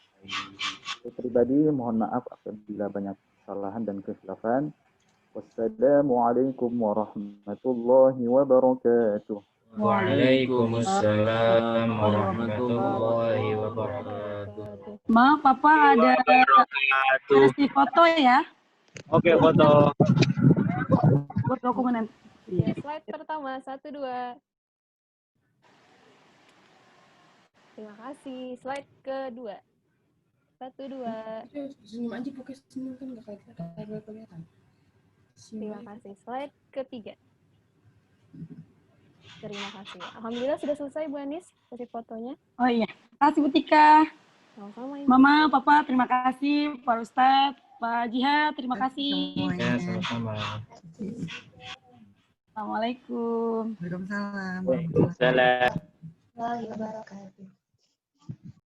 Pribadi mohon maaf apabila banyak kesalahan dan kekhilafan. Wassalamualaikum warahmatullahi wabarakatuh. Waalaikumsalam warahmatullahi wabarakatuh. Maaf, Papa ada sesi foto ya. Oke, foto. Buat dokumen. Ya, slide pertama, 1, 2. Terima kasih. Slide kedua. 1, 2. Senyum aja pakai senyum kan nggak kelihatan. Terima kasih. Slide ketiga. Terima kasih. Alhamdulillah sudah selesai Bu Anis sesi fotonya. Oh iya. Terima kasih Bu Tika. Sama-sama. Mama, Papa, terima kasih. Pak Ustadz, Pak Jihad, terima kasih. Ya, sama-sama. Assalamualaikum. Waalaikumsalam. Waalaikumsalam. Warahmatullahi wabarakatuh.